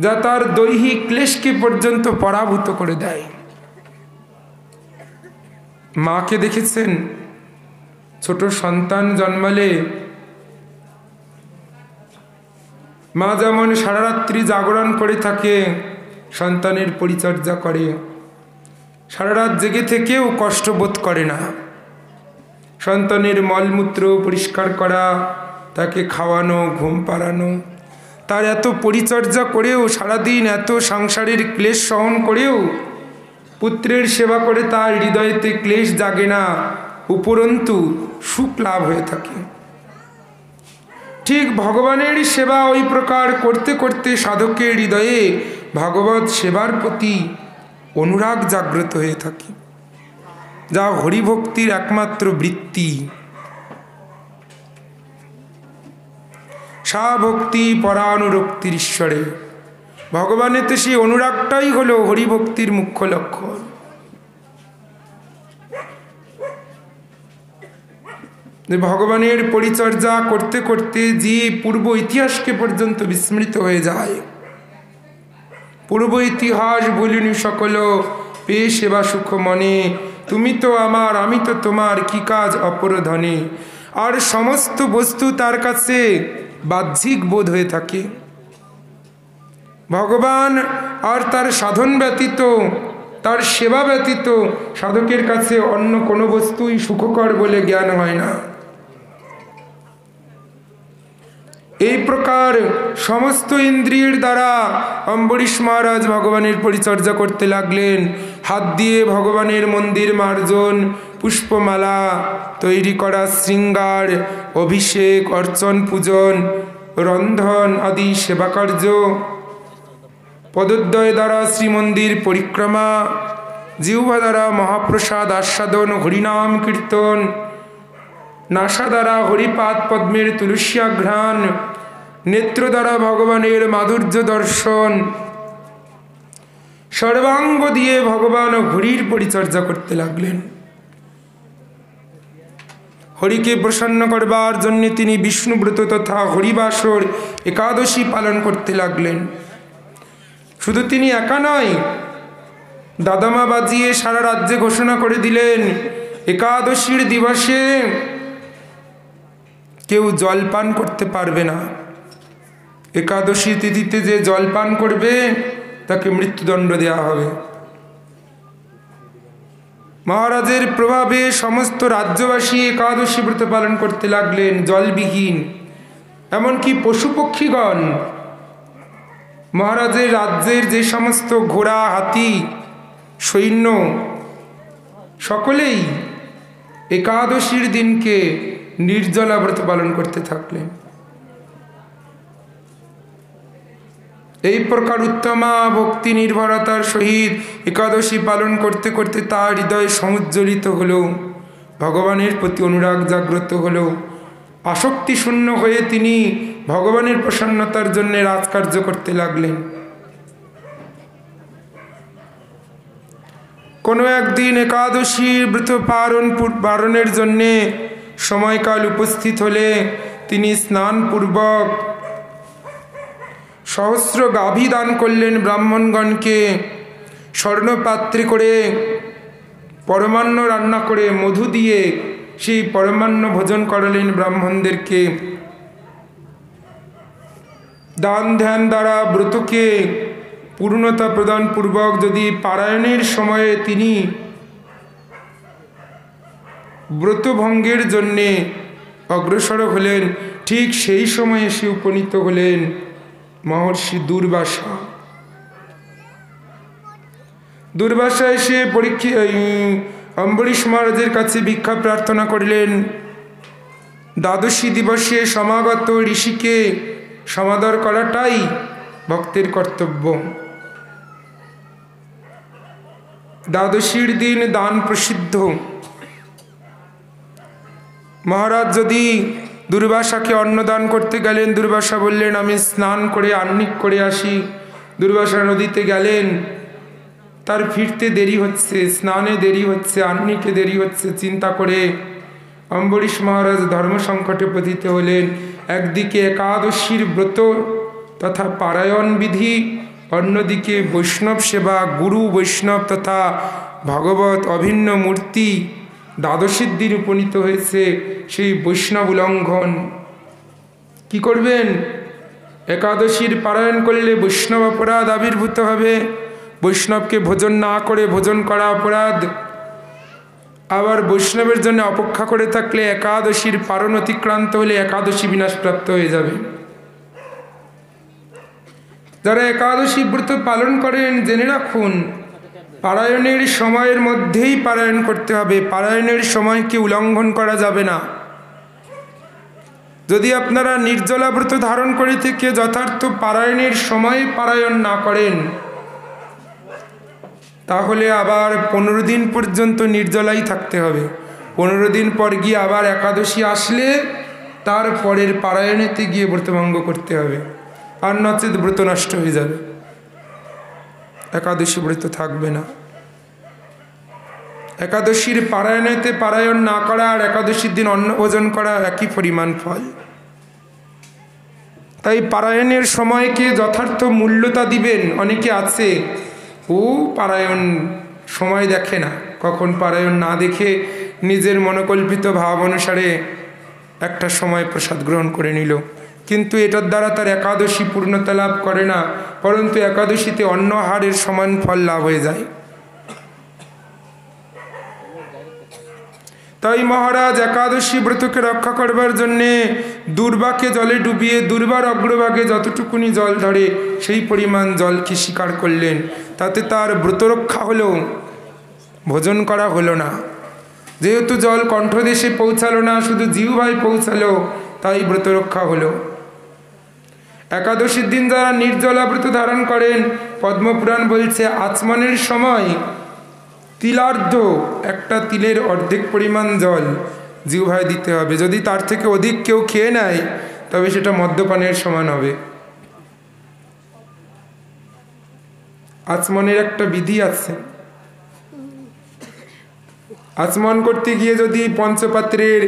যা তার দৈহিক ক্লেশকে পর্যন্ত পরাভূত করে দেয়। মাকে দেখেছেন, ছোট সন্তান জন্মালে মা যেমন সারা রাত্রি জাগরণ করে থাকে, সন্তানের পরিচর্যা করে, সারা রাত জেগে থেকেও কষ্ট বোধ করে না। সন্তানের মলমূত্র পরিষ্কার করা, তাকে খাওয়ানো, ঘুম পাড়ানো, তার এত পরিচর্যা করেও, সারাদিন এত সংসারের ক্লেশ সহন করেও পুত্রের সেবা করে তার হৃদয়েতে ক্লেশ জাগে না, উপরন্তু সুখ লাভ হয়ে থাকে। ঠিক ভগবানের সেবা ওই প্রকার করতে করতে সাধকের হৃদয়ে ভগবত সেবার প্রতি অনুরাগ জাগ্রত হয়ে থাকে, যা হরিভক্তির একমাত্র বৃত্তি। সা ভক্তি পরানুরক্তির ঈশ্বরে, ভগবানেতে সেই অনুরাগটাই হলো হরিভক্তির মুখ্য লক্ষণ। ভগবানের পরিচর্যা করতে করতে যে পূর্ব ইতিহাসকে পর্যন্ত বিস্মৃত হয়ে যায়। পূর্ব ইতিহাস ভুলিনি সকল, পেয়ে সেবা সুখ মনে, তুমি তো আমার আমি তো তোমার, কি কাজ অপর ধনে। আর সমস্ত বস্তু তার কাছে বাহ্যিক বোধ হয়ে থাকে। ভগবান আর তার সাধন ব্যতীত, তার সেবা ব্যতীত সাধকের কাছে অন্য কোনো বস্তুই সুখকর বলে জ্ঞান হয় না। এই প্রকার সমস্ত ইন্দ্রিয়ের দ্বারা অম্বরীশ মহারাজ ভগবানের পরিচর্যা করতে লাগলেন। হাত দিয়ে ভগবানের মন্দির মার্জন, পুষ্পমালা তৈরি করা, শৃঙ্গার, অভিষেক, অর্চন, পূজন, রন্ধন আদি সেবাকার্য, পদোদ্বয় দ্বারা শ্রীমন্দির পরিক্রমা, জিহ্বা দ্বারা মহাপ্রসাদ আস্বাদন, হরিনাম কীর্তন, নাসা দ্বারা হরিপাদ পদ্মের তুলসিয়া ঘ্রাণ, নেত্র দ্বারা ভগবানের মাধুর্য দর্শন, সর্বাঙ্গ দিয়ে ভগবান হরির পরিচর্যা করতে লাগলেন। হরিকে প্রসন্ন করবার জন্য তিনি বিষ্ণুব্রত তথা হরিবাসর একাদশী পালন করতে লাগলেন। শুধু তিনি একা নয়, দাদামা বাজিয়ে সারা রাজ্যে ঘোষণা করে দিলেন, একাদশীর দিবসে কেউ জলপান করতে পারবে না। একাদশী তিথিতে যে জলপান করবে তাকে মৃত্যুদণ্ড দেওয়া হবে। মহারাজের প্রভাবে সমস্ত রাজ্যবাসী একাদশী ব্রত পালন করতে লাগলেন জলবিহীন। এমনকি পশু পক্ষীগণ, মহারাজের রাজ্যের যে সমস্ত ঘোড়া, হাতি, সৈন্য, সকলেই একাদশীর দিনকে নির্জলা ব্রত পালন করতে থাকলেন। এই প্রকার উত্তমা ভক্তি নির্ভরতার সহিত একাদশী পালন করতে করতে তার হৃদয় সমুজ্জ্বলিত হল, ভগবানের প্রতি অনুরাগ জাগ্রত হল। আসক্তি শূন্য হয়ে তিনি ভগবানের প্রসন্নতার জন্য রাজকার্য করতে লাগলেন। কোনো একদিন একাদশীর ব্রত পালনের জন্যে সময়কাল উপস্থিত হলে তিনি স্নানপূর্বক সহস্র গাভী দান করলেন ব্রাহ্মণগণকে। স্বর্ণপাত্রে করে পরমান্ন রান্না করে মধু দিয়ে সেই পরমান্ন ভোজন করালেন ব্রাহ্মণদেরকে। দান ধ্যান দ্বারা ব্রতকে পূর্ণতা প্রদান পূর্বক যদি পারায়ণের সময়ে তিনি ব্রতভঙ্গের জন্যে অগ্রসর হলেন, ঠিক সেই সময়ে এসে উপনীত হলেন মহর্ষি দুর্বাসা। দুর্বাসা এসে অম্বরীশ মহারাজের কাছে ভিক্ষা প্রার্থনা করলেন। দ্বাদশী দিবসে সমাগত ঋষিকে সমাদর করাটাই ভক্তের কর্তব্য। দ্বাদশীর দিন দান প্রসিদ্ধ। মহারাজ যদি দুর্বাসাকে অন্নদান করতে গেলেন, দুর্বাসা বললেন আমি স্নান করে আহ্নিক করে আসি। দুর্বাসা নদীতে গেলেন, তার ফিরতে দেরি হচ্ছে, স্নানে দেরি হচ্ছে, আহ্নিকে দেরি হচ্ছে। চিন্তা করে অম্বরীশ মহারাজ ধর্ম সংকটে পতিত হলেন। একদিকে একাদশীর ব্রত তথা পারায়ণ বিধি, অন্যদিকে বৈষ্ণব সেবা, গুরু বৈষ্ণব তথা ভগবত অভিন্ন মূর্তি দ্বাদশীর দিন উপনীত হয়েছে, সেই বৈষ্ণব উল্লঙ্ঘন কি করবেন? একাদশীর পারায়ণ করলে বৈষ্ণব অপরাধ আবির্ভূত হবে। বৈষ্ণবকে ভোজন না করে ভোজন করা অপরাধ। আবার বৈষ্ণবের জন্য অপেক্ষা করে থাকলে একাদশীর পারণ অতিক্রান্ত হলে একাদশী বিনাশপ্রাপ্ত হয়ে যাবে। যারা একাদশী ব্রত পালন করেন জেনে রাখুন, পারায়ণের সময়ের মধ্যেই পারায়ণ করতে হবে। পারায়ণের সময়কে উল্লঙ্ঘন করা যাবে না। যদি আপনারা নির্জলা ব্রত ধারণ করে থেকে যথার্থ পারায়ণের সময় পারায়ণ না করেন, তাহলে আবার 15 দিন পর্যন্ত নির্জলাই থাকতে হবে। 15 দিন পর গিয়ে আবার একাদশী আসলে তার পরের পারায়ণেতে গিয়ে ব্রতভঙ্গ করতে হবে, আর নচেত ব্রত নষ্ট হয়ে যাবে, একাদশী ব্রত থাকবে না। একাদশীর পারায়ণেতে পারায়ণ না করা আর একাদশীর দিন অন্ন ভোজন করা একই পরিমাণ ফল। তাই পারায়ণের সময়কে যথার্থ মূল্যতা দিবেন। অনেকে আছে পারায়ণ সময় দেখে না, কখন পারায়ণ না দেখে নিজের মনোকল্পিত ভাব অনুসারে একটা সময় প্রসাদ গ্রহণ করে নিল, কিন্তু এটার দ্বারা তার একাদশী পূর্ণতা লাভ করে না, পরন্তু একাদশীতে অন্ন আহারের সমান ফল লাভ হয়ে যায়। তাই মহারাজ একাদশী ব্রতকে রক্ষা করবার জন্যে দুর্বাকে জলে ডুবিয়ে দুর্বার অগ্রভাগে যতটুকুনি জল ধরে সেই পরিমাণ জলকে স্বীকার করলেন। তাতে তার ব্রত রক্ষা হলো, ভোজন করা হলো না। যেহেতু জল কণ্ঠদেশে পৌঁছালো না, শুধু জিহ্বায় পৌঁছালো, তাই ব্রত রক্ষা হলো। একাদশীর দিন যারা নির্জলা ব্রত ধারণ করেন, পদ্মপুরাণ বলছে আচমনের সময় তিলার্ধ, একটা তিলের অর্ধেক পরিমাণ জল জিহ্বায় দিতে হবে। যদি তার থেকে অধিক কেউ খেয়ে নেয় তবে সেটা মদ্যপানের সমান হবে। আচমনের একটা বিধি আছে। আচমন করতে গিয়ে যদি পঞ্চপাত্রের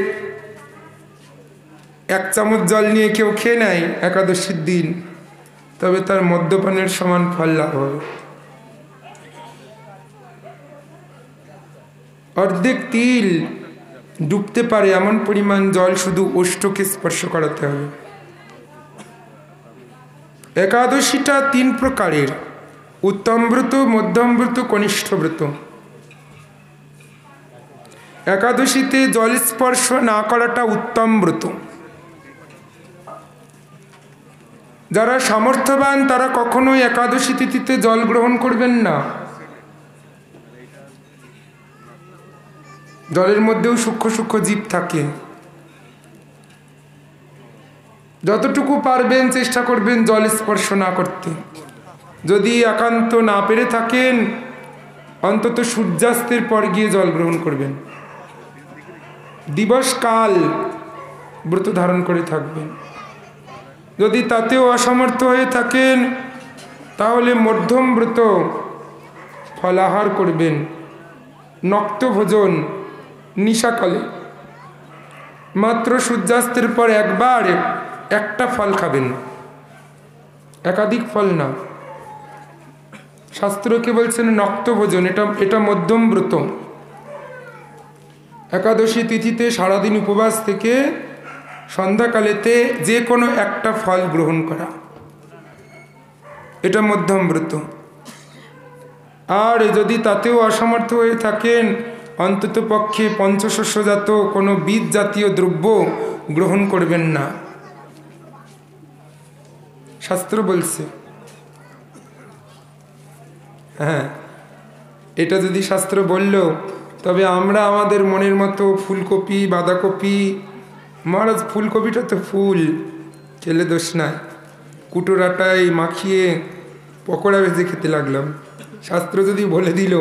1 চামচ জল নিয়ে কেউ খেয়ে নেয় একাদশীর দিন, তবে তার মদ্যপানের সমান ফল লাভ হবে। অর্ধেক তিল ডুবতে পারে এমন পরিমাণ জল শুধু ওষ্ঠকে স্পর্শ করাতে হবে। একাদশীটা 3 প্রকারের: উত্তম ব্রত, মধ্যম ব্রত, কনিষ্ঠ ব্রত। একাদশীতে জল স্পর্শ না করাটা উত্তম ব্রত। যারা সামর্থ্যবান তারা কখনোই একাদশী তিথিতে জল গ্রহণ করবেন না। জলের মধ্যেও সূক্ষ্ম সূক্ষ্ম জীব থাকে। যতটুকু পারবেন চেষ্টা করবেন জল স্পর্শ না করতে। যদি একান্ত না পেরে থাকেন অন্তত সূর্যাস্তের পর গিয়ে জল গ্রহণ করবেন। দিবসকাল ব্রত ধারণ করে থাকবেন। যদি তাতেও অসমর্থ হয়ে থাকেন তাহলে মধ্যম ব্রত ফলাহার করবেন, নক্ত ভোজন নিশাকালে মাত্র সূর্যাস্তের পর একবার একটা ফল খাবেন, একাধিক ফল না। শাস্ত্রকে বলছেন নক্ত ভোজন, এটা মধ্যম ব্রত। একাদশী তিথিতে সারাদিন উপবাস থেকে সন্ধ্যাকালেতে যে কোনো একটা ফল গ্রহণ করা, এটা মধ্যম ব্রত। আর যদি তাতেও অসমর্থ হয়ে থাকেন অন্তত পক্ষে পঞ্চশস্যজাত কোনো বীজ জাতীয় দ্রব্য গ্রহণ করবেন না, শাস্ত্র বলছে। হ্যাঁ, এটা যদি শাস্ত্র বলল, তবে আমরা আমাদের মনের মতো ফুলকপি, বাঁধাকপি, মহারাজ ফুলকপিটা তো ফুল, খেলে দোষ নাই, কুটোর আটায় মাখিয়ে পকোড়া ভেজে খেতে লাগলাম। শাস্ত্র যদি বলে দিল,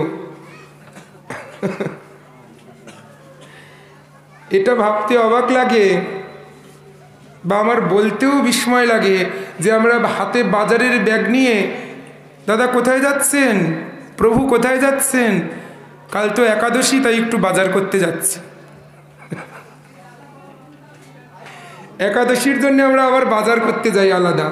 এটা ভাবতে অবাক লাগে বা আমার বলতেও বিস্ময় লাগে যে আমরা হাতে বাজারের ব্যাগ নিয়ে, দাদা কোথায় যাচ্ছেন, প্রভু কোথায় যাচ্ছেন, কাল তো একাদশী তাই একটু বাজার করতে যাচ্ছি। একাদশীর জন্য আমরা আবার বাজার করতে যাই আলাদা।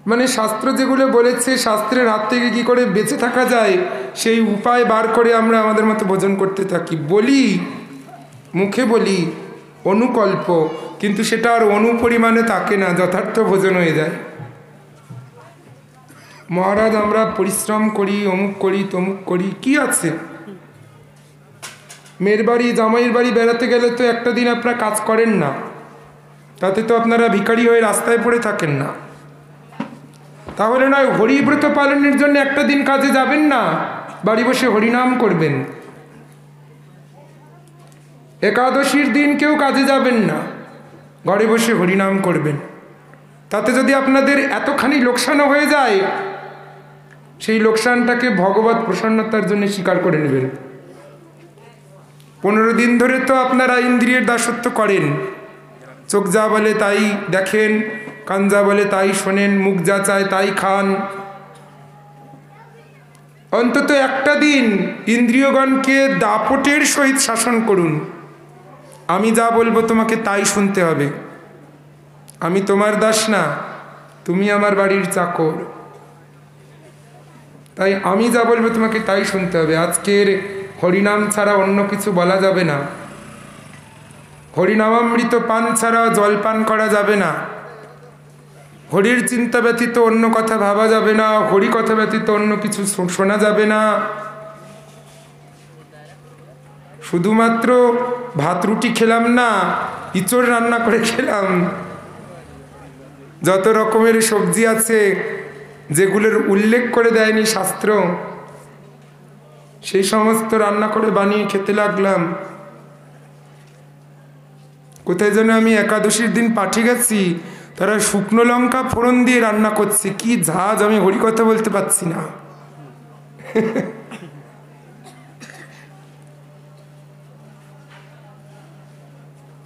মানে শাস্ত্র যেগুলো বলেছে, শাস্ত্রের হাত থেকে কি করে বেঁচে থাকা যায় সেই উপায় বার করে আমরা আমাদের মতো ভোজন করতে থাকি। বলি, মুখে বলি অনুকল্প, কিন্তু সেটা আর অনুপরিমাণে থাকে না, যথার্থ ভোজন হয়ে যায়। মহারাজ আমরা পরিশ্রম করি, অমুক করি, তমুক করি, কি আছে? মেয়ের বাড়ি জামাইয়ের বাড়ি বেড়াতে গেলে তো একটা দিন আপনারা কাজ করেন না, তাতে তো আপনারা ভিখারি হয়ে রাস্তায় পড়ে থাকেন না। তাহলে নয় হরিব্রত পালনের জন্য একটা দিন কাজে যাবেন না, বাড়ি বসে হরিনাম করবেন। একাদশীর দিন কেউ কাজে যাবেন না, ঘরে বসে হরিনাম করবেন। তাতে যদি আপনাদের এতখানি লোকসানও হয়ে যায়, সেই লোকসানটাকে ভগবত প্রসন্নতার জন্য স্বীকার করে নেবেন। 15 দিন ধরে তো আপনারা ইন্দ্রিয়ের দাসত্ব করেন। চোখ যা বলে তাই দেখেন, কান যা বলে তাই শোনেন, মুখ যা চায় তাই খান। অন্তত একটা দিন ইন্দ্রিয়গণকে দাপটের সহিত শাসন করুন। আমি যা বলবো তোমাকে তাই শুনতে হবে, আমি তোমার দাস না, তুমি আমার বাড়ির চাকর, তাই আমি যা বলবো তোমাকে তাই শুনতে হবে। আজকের হরিনাম ছাড়া অন্য কিছু বলা যাবে না, হরিনামামৃত পান ছাড়া জল পান করা যাবে না, হরির চিন্তা ব্যতীত অন্য কথা ভাবা যাবে না, হরি কথা ব্যতীত অন্য কিছু শোনা যাবে না। শুধুমাত্র ভাত রুটি খেলাম না, ইঁচড় রান্না করে খেলাম। যত রকমের সবজি আছে যেগুলোর উল্লেখ করে দেয়নি শাস্ত্র, সেই সমস্ত রান্না করে বানিয়ে খেতে লাগলাম। কোথায় যেন আমি একাদশীর দিন পাঠিয়ে গেছি, তারা শুকনো লঙ্কা ফোড়ন দিয়ে রান্না করছে, কি ঝাঁজ, আমি হরি কথা বলতে পারছি না।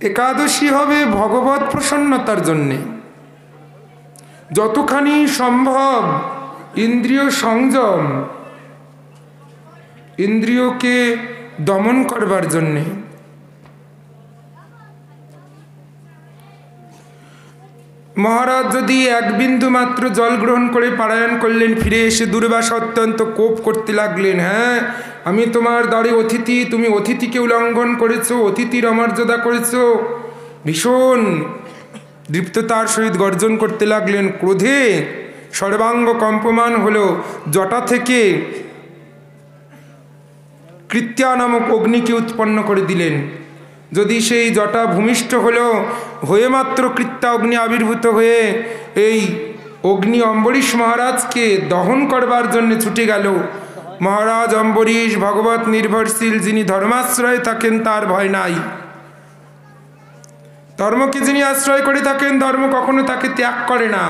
একাদশী হবে ভগবত প্রসন্নতার জন্যে। যতখানি সম্ভব ইন্দ্রিয় সংযম, ইন্দ্রিয়কে দমন করবার জন্যে। মহারাজ যদি এক বিন্দু মাত্র জল গ্রহণ করে পারায়ণ করলেন, ফিরে এসে দুর্বাসা অত্যন্ত কোপ করতে লাগলেন। হ্যাঁ, আমি তোমার দ্বারে অতিথি, তুমি অতিথিকে উল্লঙ্ঘন করেছো, অতিথির অমর্যাদা করেছো। ভীষণ দৃপ্ততার সহিত গর্জন করতে লাগলেন। ক্রোধে সর্বাঙ্গ কম্পমান হলো। জটা থেকে কৃত্যা নামক অগ্নিকে উৎপন্ন করে দিলেন। যদি সেই জটা ভূমিষ্ঠ হয়ে মাত্র কৃত্যা অগ্নি আবির্ভূত হয়ে এই অগ্নি অম্বরীশ মহারাজকে দহন করবার জন্য ছুটে গেল। মহারাজ অম্বরীশ ভগবত নির্ভরশীল, যিনি ধর্মাশ্রয়ে থাকেন তার ভয় নাই। ধর্মকে যিনি আশ্রয় করে থাকেন, ধর্ম কখনো তাকে ত্যাগ করে না,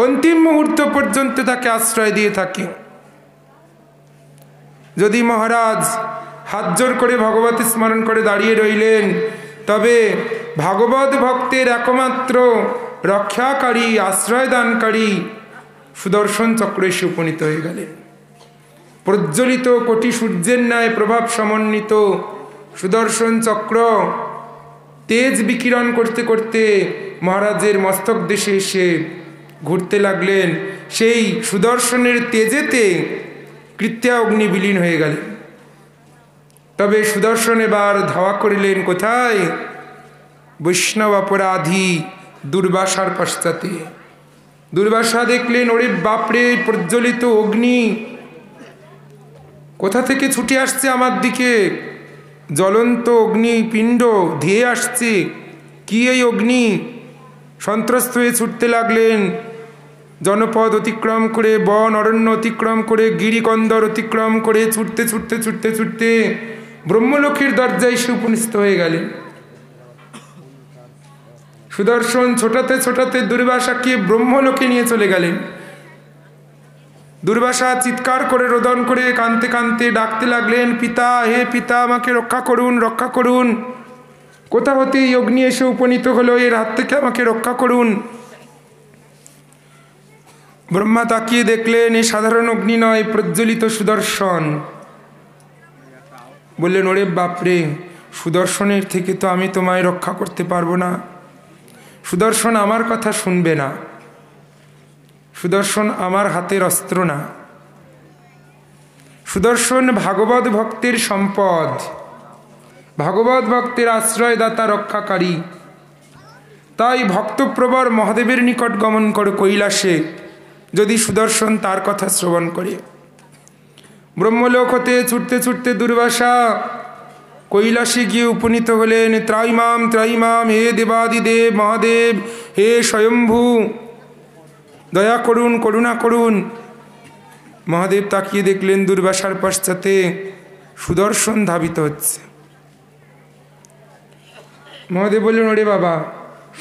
অন্তিম মুহূর্ত পর্যন্ত তাকে আশ্রয় দিয়ে থাকে। যদি মহারাজ হাত জোর করে ভগবত স্মরণ করে দাঁড়িয়ে রইলেন, তবে ভাগবত ভক্তের একমাত্র রক্ষাকারী, আশ্রয়দানকারী সুদর্শন চক্র এসে উপনীত হয়ে গেলেন। প্রজ্বলিত কোটি সূর্যের ন্যায় প্রভাব সমন্বিত সুদর্শন চক্র তেজ বিকিরণ করতে করতে মহারাজের মস্তক দেশে এসে ঘুরতে লাগলেন। সেই সুদর্শনের তেজেতে কৃত্যা অগ্নি বিলীন হয়ে গেলেন। তবে সুদর্শন এবার ধাওয়া করিলেন কোথায়? বৈষ্ণব অপরাধী দুর্বাসার পশ্চাতে। দুর্বাসা দেখলেন, ওরে বাপরে, প্রজ্বলিত অগ্নি কোথা থেকে ছুটে আসছে আমার দিকে, জ্বলন্ত অগ্নি পিণ্ড ধেয়ে আসছে। কি এই অগ্নি? সন্ত্রস্ত হয়ে ছুটতে লাগলেন। জনপদ অতিক্রম করে, বন অরণ্য অতিক্রম করে, গিরিকন্দর অতিক্রম করে ছুটতে ছুটতে ছুটতে ছুটতে ব্রহ্মলোকের দরজায় এসে উপনীত হয়ে গেলেন। সুদর্শন ছোটাতে ছোটাতে দুর্বাসাকে ব্রহ্মলোকে নিয়ে চলে গেলেন। দুর্বাসা চিৎকার করে, রোদন করে, কাঁদতে কাঁদতে ডাকতে লাগলেন, পিতা, হে পিতা, আমাকে রক্ষা করুন, রক্ষা করুন। কোথা হতে এই অগ্নি এসে উপনীত হলো, এর হাত থেকে আমাকে রক্ষা করুন। ব্রহ্মা তাকিয়ে দেখলেন, এ সাধারণ অগ্নি নয়, প্রজ্বলিত সুদর্শন। বললেন, ওরে বাপরে, সুদর্শনের থেকে তো আমি তোমায় রক্ষা করতে পারবো না। সুদর্শন আমার কথা শুনবে না, সুদর্শন আমার হাতের অস্ত্র না। সুদর্শন ভাগবত ভক্তের সম্পদ, ভাগবত ভক্তের আশ্রয়দাতা, রক্ষাকারী। তাই ভক্তপ্রবর মহাদেবের নিকট গমন করো কৈলাসে, যদি সুদর্শন তার কথা শ্রবণ করে। ব্রহ্মলোক হতে ছুটতে ছুটতে দুর্বাসা কৈলাসে গিয়ে উপনীত হলেন। ত্রাইমাম ত্রাইমাম, হে দেবাদিদেব মহাদেব, হে স্বয়ম্ভু, দয়া করুন, করুণা করুন। মহাদেব তাকিয়ে দেখলেন দুর্বাসার পশ্চাতে সুদর্শন ধাবিত হচ্ছে। মহাদেব বললেন, ওরে বাবা,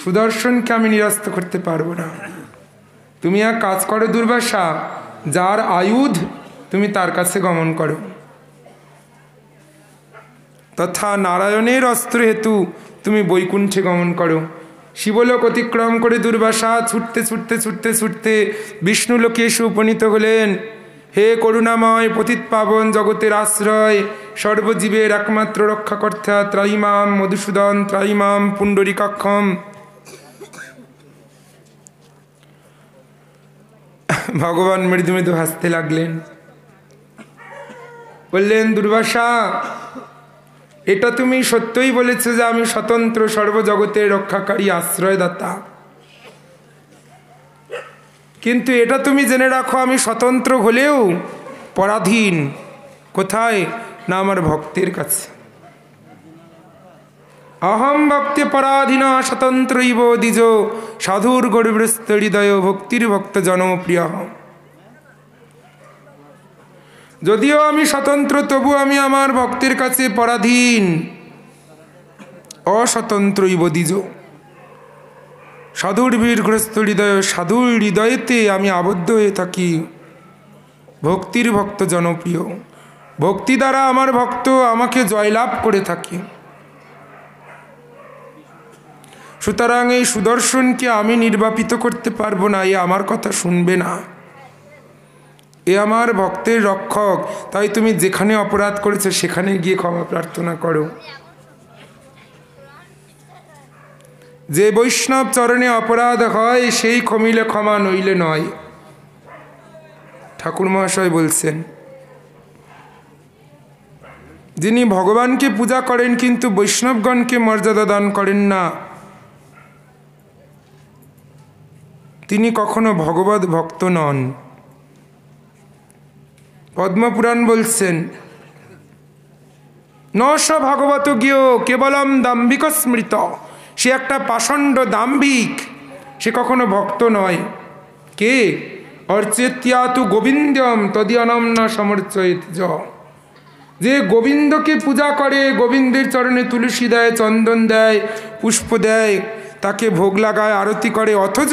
সুদর্শনকে আমি নিরস্ত করতে পারবো না। তুমি এক কাজ করো দুর্বাসা, যার আয়ুধ তুমি তার কাছে গমন করো। তথা নারায়ণের অস্ত্র হেতু তুমি বৈকুণ্ঠে গমন করো। শিবলোক অতিক্রম করে দুর্বাসা ছুটতে ছুটতে ছুটতে ছুটতে বিষ্ণুলোকে এসে উপনীত হলেন। হে করুণাময়, পতিত পাবন, জগতের আশ্রয়, সর্বজীবের একমাত্র রক্ষাকর্তা, ত্রাইমাম মধুসূদন, ত্রাইমাম পুণ্ডরীকাক্ষম। ভগবান মৃদু মৃদু হাসতে লাগলেন। বললেন, দুর্বাসা, এটা তুমি সত্যই বলেছো যে আমি স্বতন্ত্র, সর্বজগতের রক্ষাকারী, আশ্রয়দাতা। কিন্তু এটা তুমি জেনে রাখো, আমি স্বতন্ত্র হলেও পরাধীন। কোথায়? না আমার ভক্তের কাছে। অহম ভক্তে পরাধীন স্বতন্ত্রৈব দ্বিজ, সাধুর গৌরবস্ত হৃদয়, ভক্তির ভক্ত জনপ্রিয়। যদিও আমি স্বতন্ত্র, তবু আমি আমার ভক্তের কাছে পরাধীন। অস্বতন্ত্রৈব দ্বিজ, সাধুর বীরগ্রস্ত হৃদয়, সাধুর হৃদয়েতে আমি আবদ্ধ হয়ে থাকি। ভক্তির ভক্ত জনপ্রিয়, ভক্তি দ্বারা আমার ভক্ত আমাকে জয়লাভ করে থাকে। সুতরাং এই সুদর্শনকে আমি নির্বাপিত করতে পারবো না, এ আমার কথা শুনবে না, এ আমার ভক্তের রক্ষক। তাই তুমি যেখানে অপরাধ করেছো সেখানে গিয়ে ক্ষমা প্রার্থনা করো। যে বৈষ্ণব চরণে অপরাধ হয় সেই ক্ষমিলে ক্ষমা, নইলে নয়। ঠাকুর মহাশয় বলছেন, যিনি ভগবানকে পূজা করেন কিন্তু বৈষ্ণবগণকে মর্যাদা দান করেন না, তিনি কখনো ভগবত ভক্ত নন। পদ্মপুরাণ বলছেন, নশ ভাগবত গিয় কেবলম দাম্ভিক স্মৃত। সে একটা পাষণ্ড দাম্ভিক, সে কখনো ভক্ত নয়। কে? অর্চেত্যাতু গোবিন্দম তদিয়নম না সমর্চয়েত য। যে গোবিন্দকে পূজা করে, গোবিন্দের চরণে তুলসী দেয়, চন্দন দেয়, পুষ্প দেয়, তাকে ভোগ লাগায়, আরতি করে, অথচ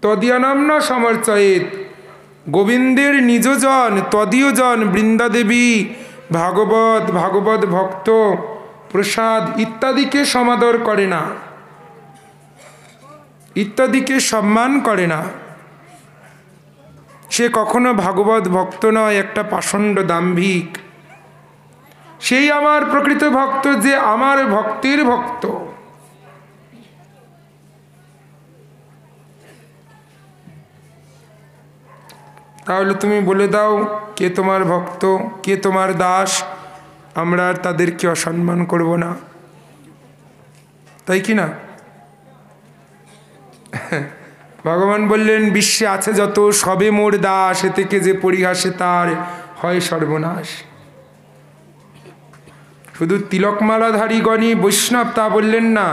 তদিয়নম না সমর্চয়েত, গোবিন্দের নিজজন তদীয়জন বৃন্দাদেবী, ভাগবত, ভাগবত ভক্ত, প্রসাদ ইত্যাদিকে সমাদর করে না, ইত্যাদিকে সম্মান করে না, সে কখনো ভাগবত ভক্ত নয়, একটা পাষণ্ড দাম্ভিক। সেই আমার প্রকৃত ভক্ত, যে আমার ভক্তের ভক্ত। তাহলে তুমি বলে দাও, কে তোমার ভক্ত, কে তোমার দাস, আমরা আর তাদেরকে অসম্মান করব না, তাই কি না? ভগবান বললেন, বিশ্বে আছে যত সবে মোর দাস, এ থেকে যে পরিহাসে তার হয় সর্বনাশ। শুধু তিলকমালাধারীগণই বৈষ্ণব তা বললেন না,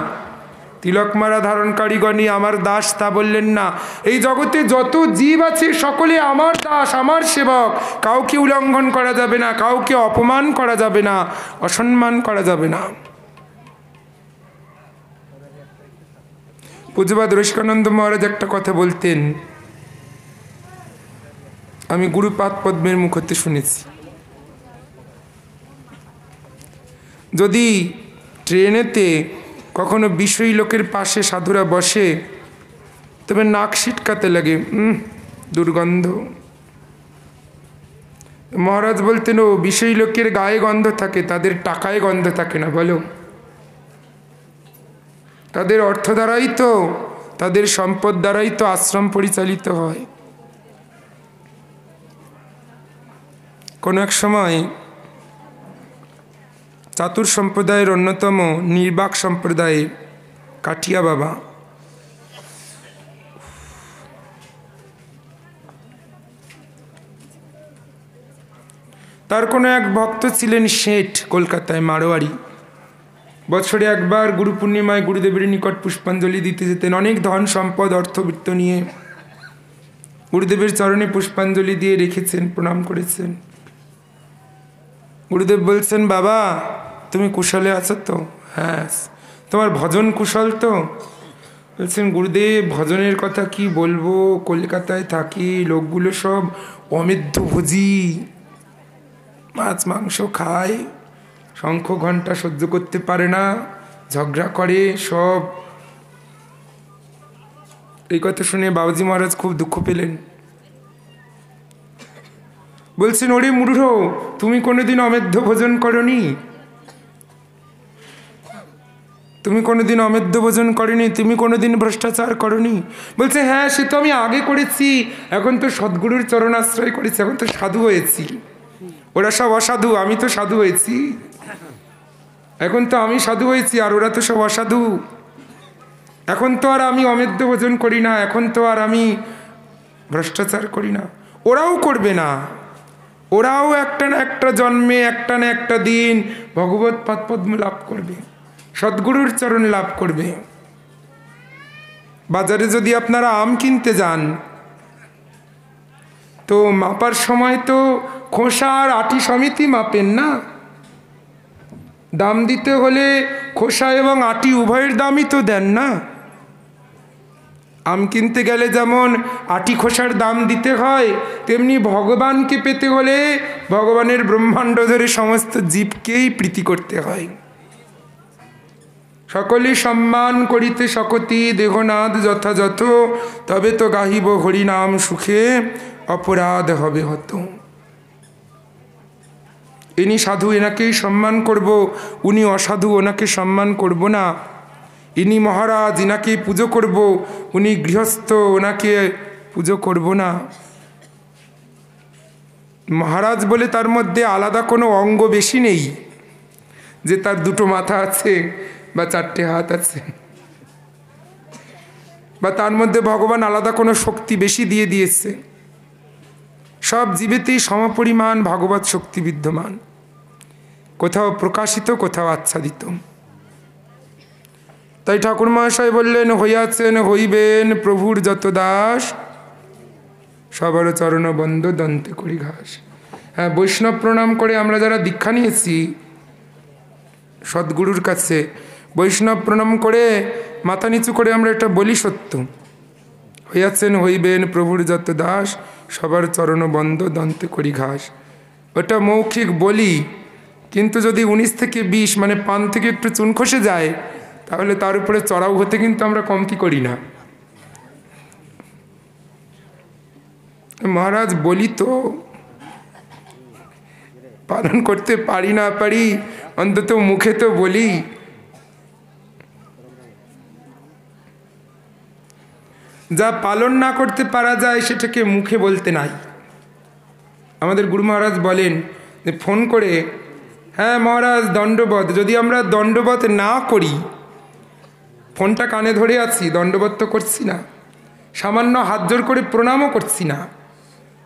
তিলকমালা ধারণকারীগণই আমার দাস তা বললেন না। এই জগতে যত জীব আছে সকলে আমার দাস, আমার সেবক। কাউকে উল্লঙ্ঘন করা যাবে না, কাউকে অপমান করা যাবে না, অসম্মান করা যাবে না। পূজ্যপাদ রসিকানন্দ মহারাজ একটা কথা বলতেন, আমি গুরুপাদ পদ্মের মুখ হতে শুনেছি। যদি ট্রেনেতে কখনো বিষয়ী লোকের পাশে সাধুরা বসে, তবে নাক ছিটকাতে লাগে, দুর্গন্ধ। মহারাজ বলতেন, ও বিষয়ী লোকের গায়ে গন্ধ থাকে, তাদের টাকায় গন্ধ থাকে না, বলো। তাদের অর্থ দ্বারাই তো, তাদের সম্পদ দ্বারাই তো আশ্রম পরিচালিত হয়। কোনো এক সময় চাতুর সম্প্রদায়ের অন্যতম নির্বাক সম্প্রদায়ে কাঠিয়া বাবা, তার কোনো এক ভক্ত ছিলেন শেঠ, কলকাতায়, মারোয়ারি। বছরে একবার গুরু পূর্ণিমায় গুরুদেবের নিকট পুষ্পাঞ্জলি দিতে যেতেন। অনেক ধন সম্পদ অর্থবৃত্ত নিয়ে গুরুদেবের চরণে পুষ্পাঞ্জলি দিয়ে রেখেছেন, প্রণাম করেছেন। গুরুদেব বলছেন, বাবা তুমি কুশলে আছো তো? হ্যাঁ। তোমার ভজন কুশল তো? বলছেন, গুরুদেব ভজনের কথা কি বলবো, কলকাতায় থাকি, লোকগুলো সব অমেধ্যভোজী, মাছ মাংস খায়, শঙ্খ ঘণ্টা সহ্য করতে পারে না, ঝগড়া করে সব। এই কথা শুনে বাবাজি মহারাজ খুব দুঃখ পেলেন। বলছেন, ওরে মূঢ়, তুমি কোনোদিন অমেধ্য ভোজন করনি? তুমি কোনোদিন অমেধ্য ভোজন করনি? তুমি কোনোদিন ভ্রষ্টাচার করনি? বলছে, হ্যাঁ সে তো আমি আগে করেছি, এখন তো সদ্গুরুর চরণাশ্রয় করেছি, এখন তো সাধু হয়েছি। ওরা সব অসাধু, আমি তো সাধু হয়েছি। এখন তো আমি সাধু হয়েছি, আর ওরা তো সব অসাধু। এখন তো আর আমি অমেধ্য ভোজন করি না, এখন তো আর আমি ভ্রষ্টাচার করি না। ওরাও করবে না, ওরাও একটা না একটা জন্মে, একটা না একটা দিন ভগবত পাদপদ্ম লাভ করবে, সদ্গুরুর চরণ লাভ করবে। বাজারে যদি আপনারা আম কিনতে যান, তো মাপার সময় তো খোসা আর আটি সমিতি মাপেন না। দাম দিতে হলে খোসা এবং আটি উভয়ের দামই তো দেন না। আম কিনতে গেলে যেমন আটি খোসার দাম দিতে হয়, তেমনি ভগবানকে পেতে হলে ভগবানের ব্রহ্মাণ্ড ধরে সমস্ত জীবকেই প্রীতি করতে হয়। সকলে সম্মান করিতে শকতি, দেহনাদ যথাযথ, তবে তো গাহিব হরিনাম সুখে, অপরাধ হবে হত। ইনি সাধু, এনাকেই সম্মান করব, উনি অসাধু, ওনাকে সম্মান করব না। ইনি মহারাজ, ইনাকে পুজো করব, উনি গৃহস্থ, ওনাকে পুজো করব না। মহারাজ বলে তার মধ্যে আলাদা কোনো অঙ্গ বেশি নেই, যে তার দুটো মাথা আছে বা চারটে হাত আছে, বা তার মধ্যে ভগবান আলাদা কোনো শক্তি বেশি দিয়ে দিয়েছে। সব জীবেতেই সমপরিমাণ ভাগবত শক্তি বিদ্যমান, কোথাও প্রকাশিত, কোথাও আচ্ছাদিত। তাই ঠাকুর মহাশয় বললেন, হইয়াছেন হইবেন প্রভুর যত দাস, সবার চরণ বন্ধ দন্তে করি ঘাস। হ্যাঁ, বৈষ্ণব প্রণাম করে আমরা যারা দীক্ষা নিয়েছি সদ্গুরুর কাছে, বৈষ্ণব প্রণাম করে মাথা নিচু করে আমরা এটা বলি সত্য, হইয়াছেন হইবেন প্রভুর যত দাস, সবার চরণ বন্ধ দন্তে করি ঘাস। ওটা মৌখিক বলি, কিন্তু যদি 19 থেকে 20 মানে পান থেকে একটু চুন খসে যায়, তাহলে তার উপরে চড়াও হতে কিন্তু আমরা কমতি করি না। মহারাজ বলি তো পালন করতে পারি না পারি, অন্তত মুখে তো বলি। যা পালন না করতে পারা যায় সেটাকে মুখে বলতে নাই। আমাদের গুরু মহারাজ বলেন যে ফোন করে, হ্যাঁ মহারাজ দণ্ডবত, যদি আমরা দণ্ডবত না করি, ফোনটা কানে ধরে আছি, দণ্ডবত তো করছি না, সামান্য হাত জোর করে প্রণামও করছি না,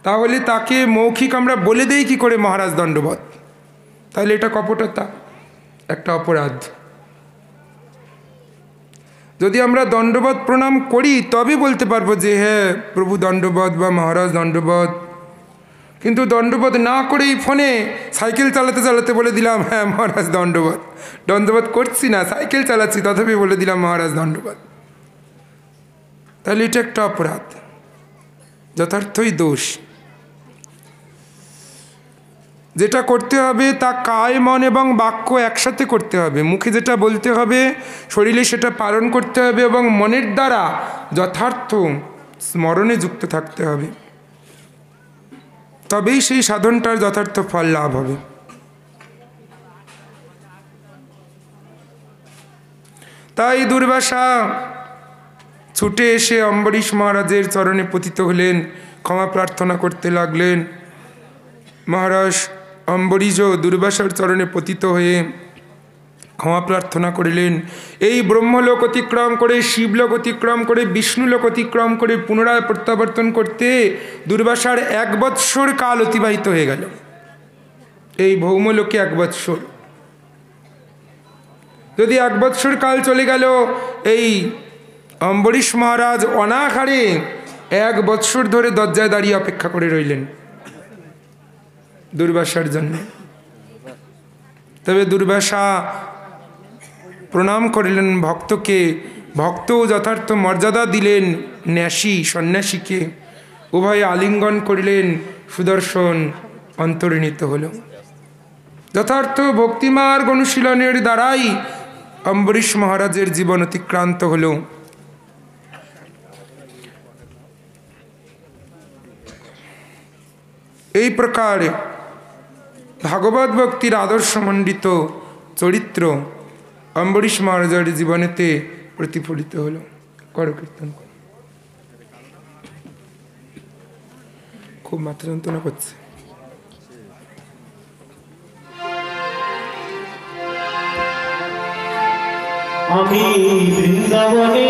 তাহলে তাকে মৌখিক আমরা বলে দেই কি করে মহারাজ দণ্ডবত? তাহলে এটা কপটতা, একটা অপরাধ। যদি আমরা দণ্ডবত প্রণাম করি তবে বলতে পারবো যে হ্যাঁ প্রভু দণ্ডবত বা মহারাজ দণ্ডবত। কিন্তু দণ্ডবত না করেই ফোনে সাইকেল চালাতে চালাতে বলে দিলাম হ্যাঁ মহারাজ দণ্ডবত, দণ্ডবত করছি না, সাইকেল চালাচ্ছি, তথাপি বলে দিলাম মহারাজ দণ্ডবত, তাহলে এটা একটা অপরাধ, যথার্থই দোষ। যেটা করতে হবে তা কায় মন এবং বাক্য একসাথে করতে হবে। মুখে যেটা বলতে হবে, শরীরে সেটা পালন করতে হবে, এবং মনের দ্বারা যথার্থ স্মরণে যুক্ত থাকতে হবে, তবেই সেই সাধনটার যথার্থ ফল লাভ হবে। তাই দুর্বাসা ছুটে এসে অম্বরীশ মহারাজের চরণে পতিত হলেন, ক্ষমা প্রার্থনা করতে লাগলেন। মহারাজ অম্বরীশও দুর্বাসার চরণে পতিত হয়ে ক্ষমা প্রার্থনা করিলেন। এই ব্রহ্মলোক অতিক্রম করে, শিবলোক অতিক্রম করে, বিষ্ণুলোক অতিক্রম করে পুনরায় প্রত্যাবর্তন করতে দুর্বাসার 1 বৎসর কাল অতিবাহিত হয়ে গেল। এই ভৌমলোকে 1 বৎসর, যদি 1 বৎসর কাল চলে গেল, এই অম্বরীশ মহারাজ অনাহারে 1 বৎসর ধরে দরজায় দাঁড়িয়ে অপেক্ষা করে রইলেন দুর্বাসার জন্য। তবে দুর্বাসা প্রণাম করিলেন ভক্তকে, ভক্তও যথার্থ মর্যাদা দিলেন ন্যাসী সন্ন্যাসীকে, উভয়ে আলিঙ্গন করিলেন, সুদর্শন অন্তর্হিত হল। যথার্থ ভক্তিমার্গ অনুশীলনের দ্বারাই অম্বরীশ মহারাজের জীবন অতিক্রান্ত হল। এই প্রকারে ভাগবত ভক্তির আদর্শমণ্ডিত চরিত্র অম্বরীশ মহারাজের জীবনেতে প্রতিফলিত হল। করো কীর্তন। খুব মাথা যন্ত্রণা করছে। আমি বৃন্দাবনে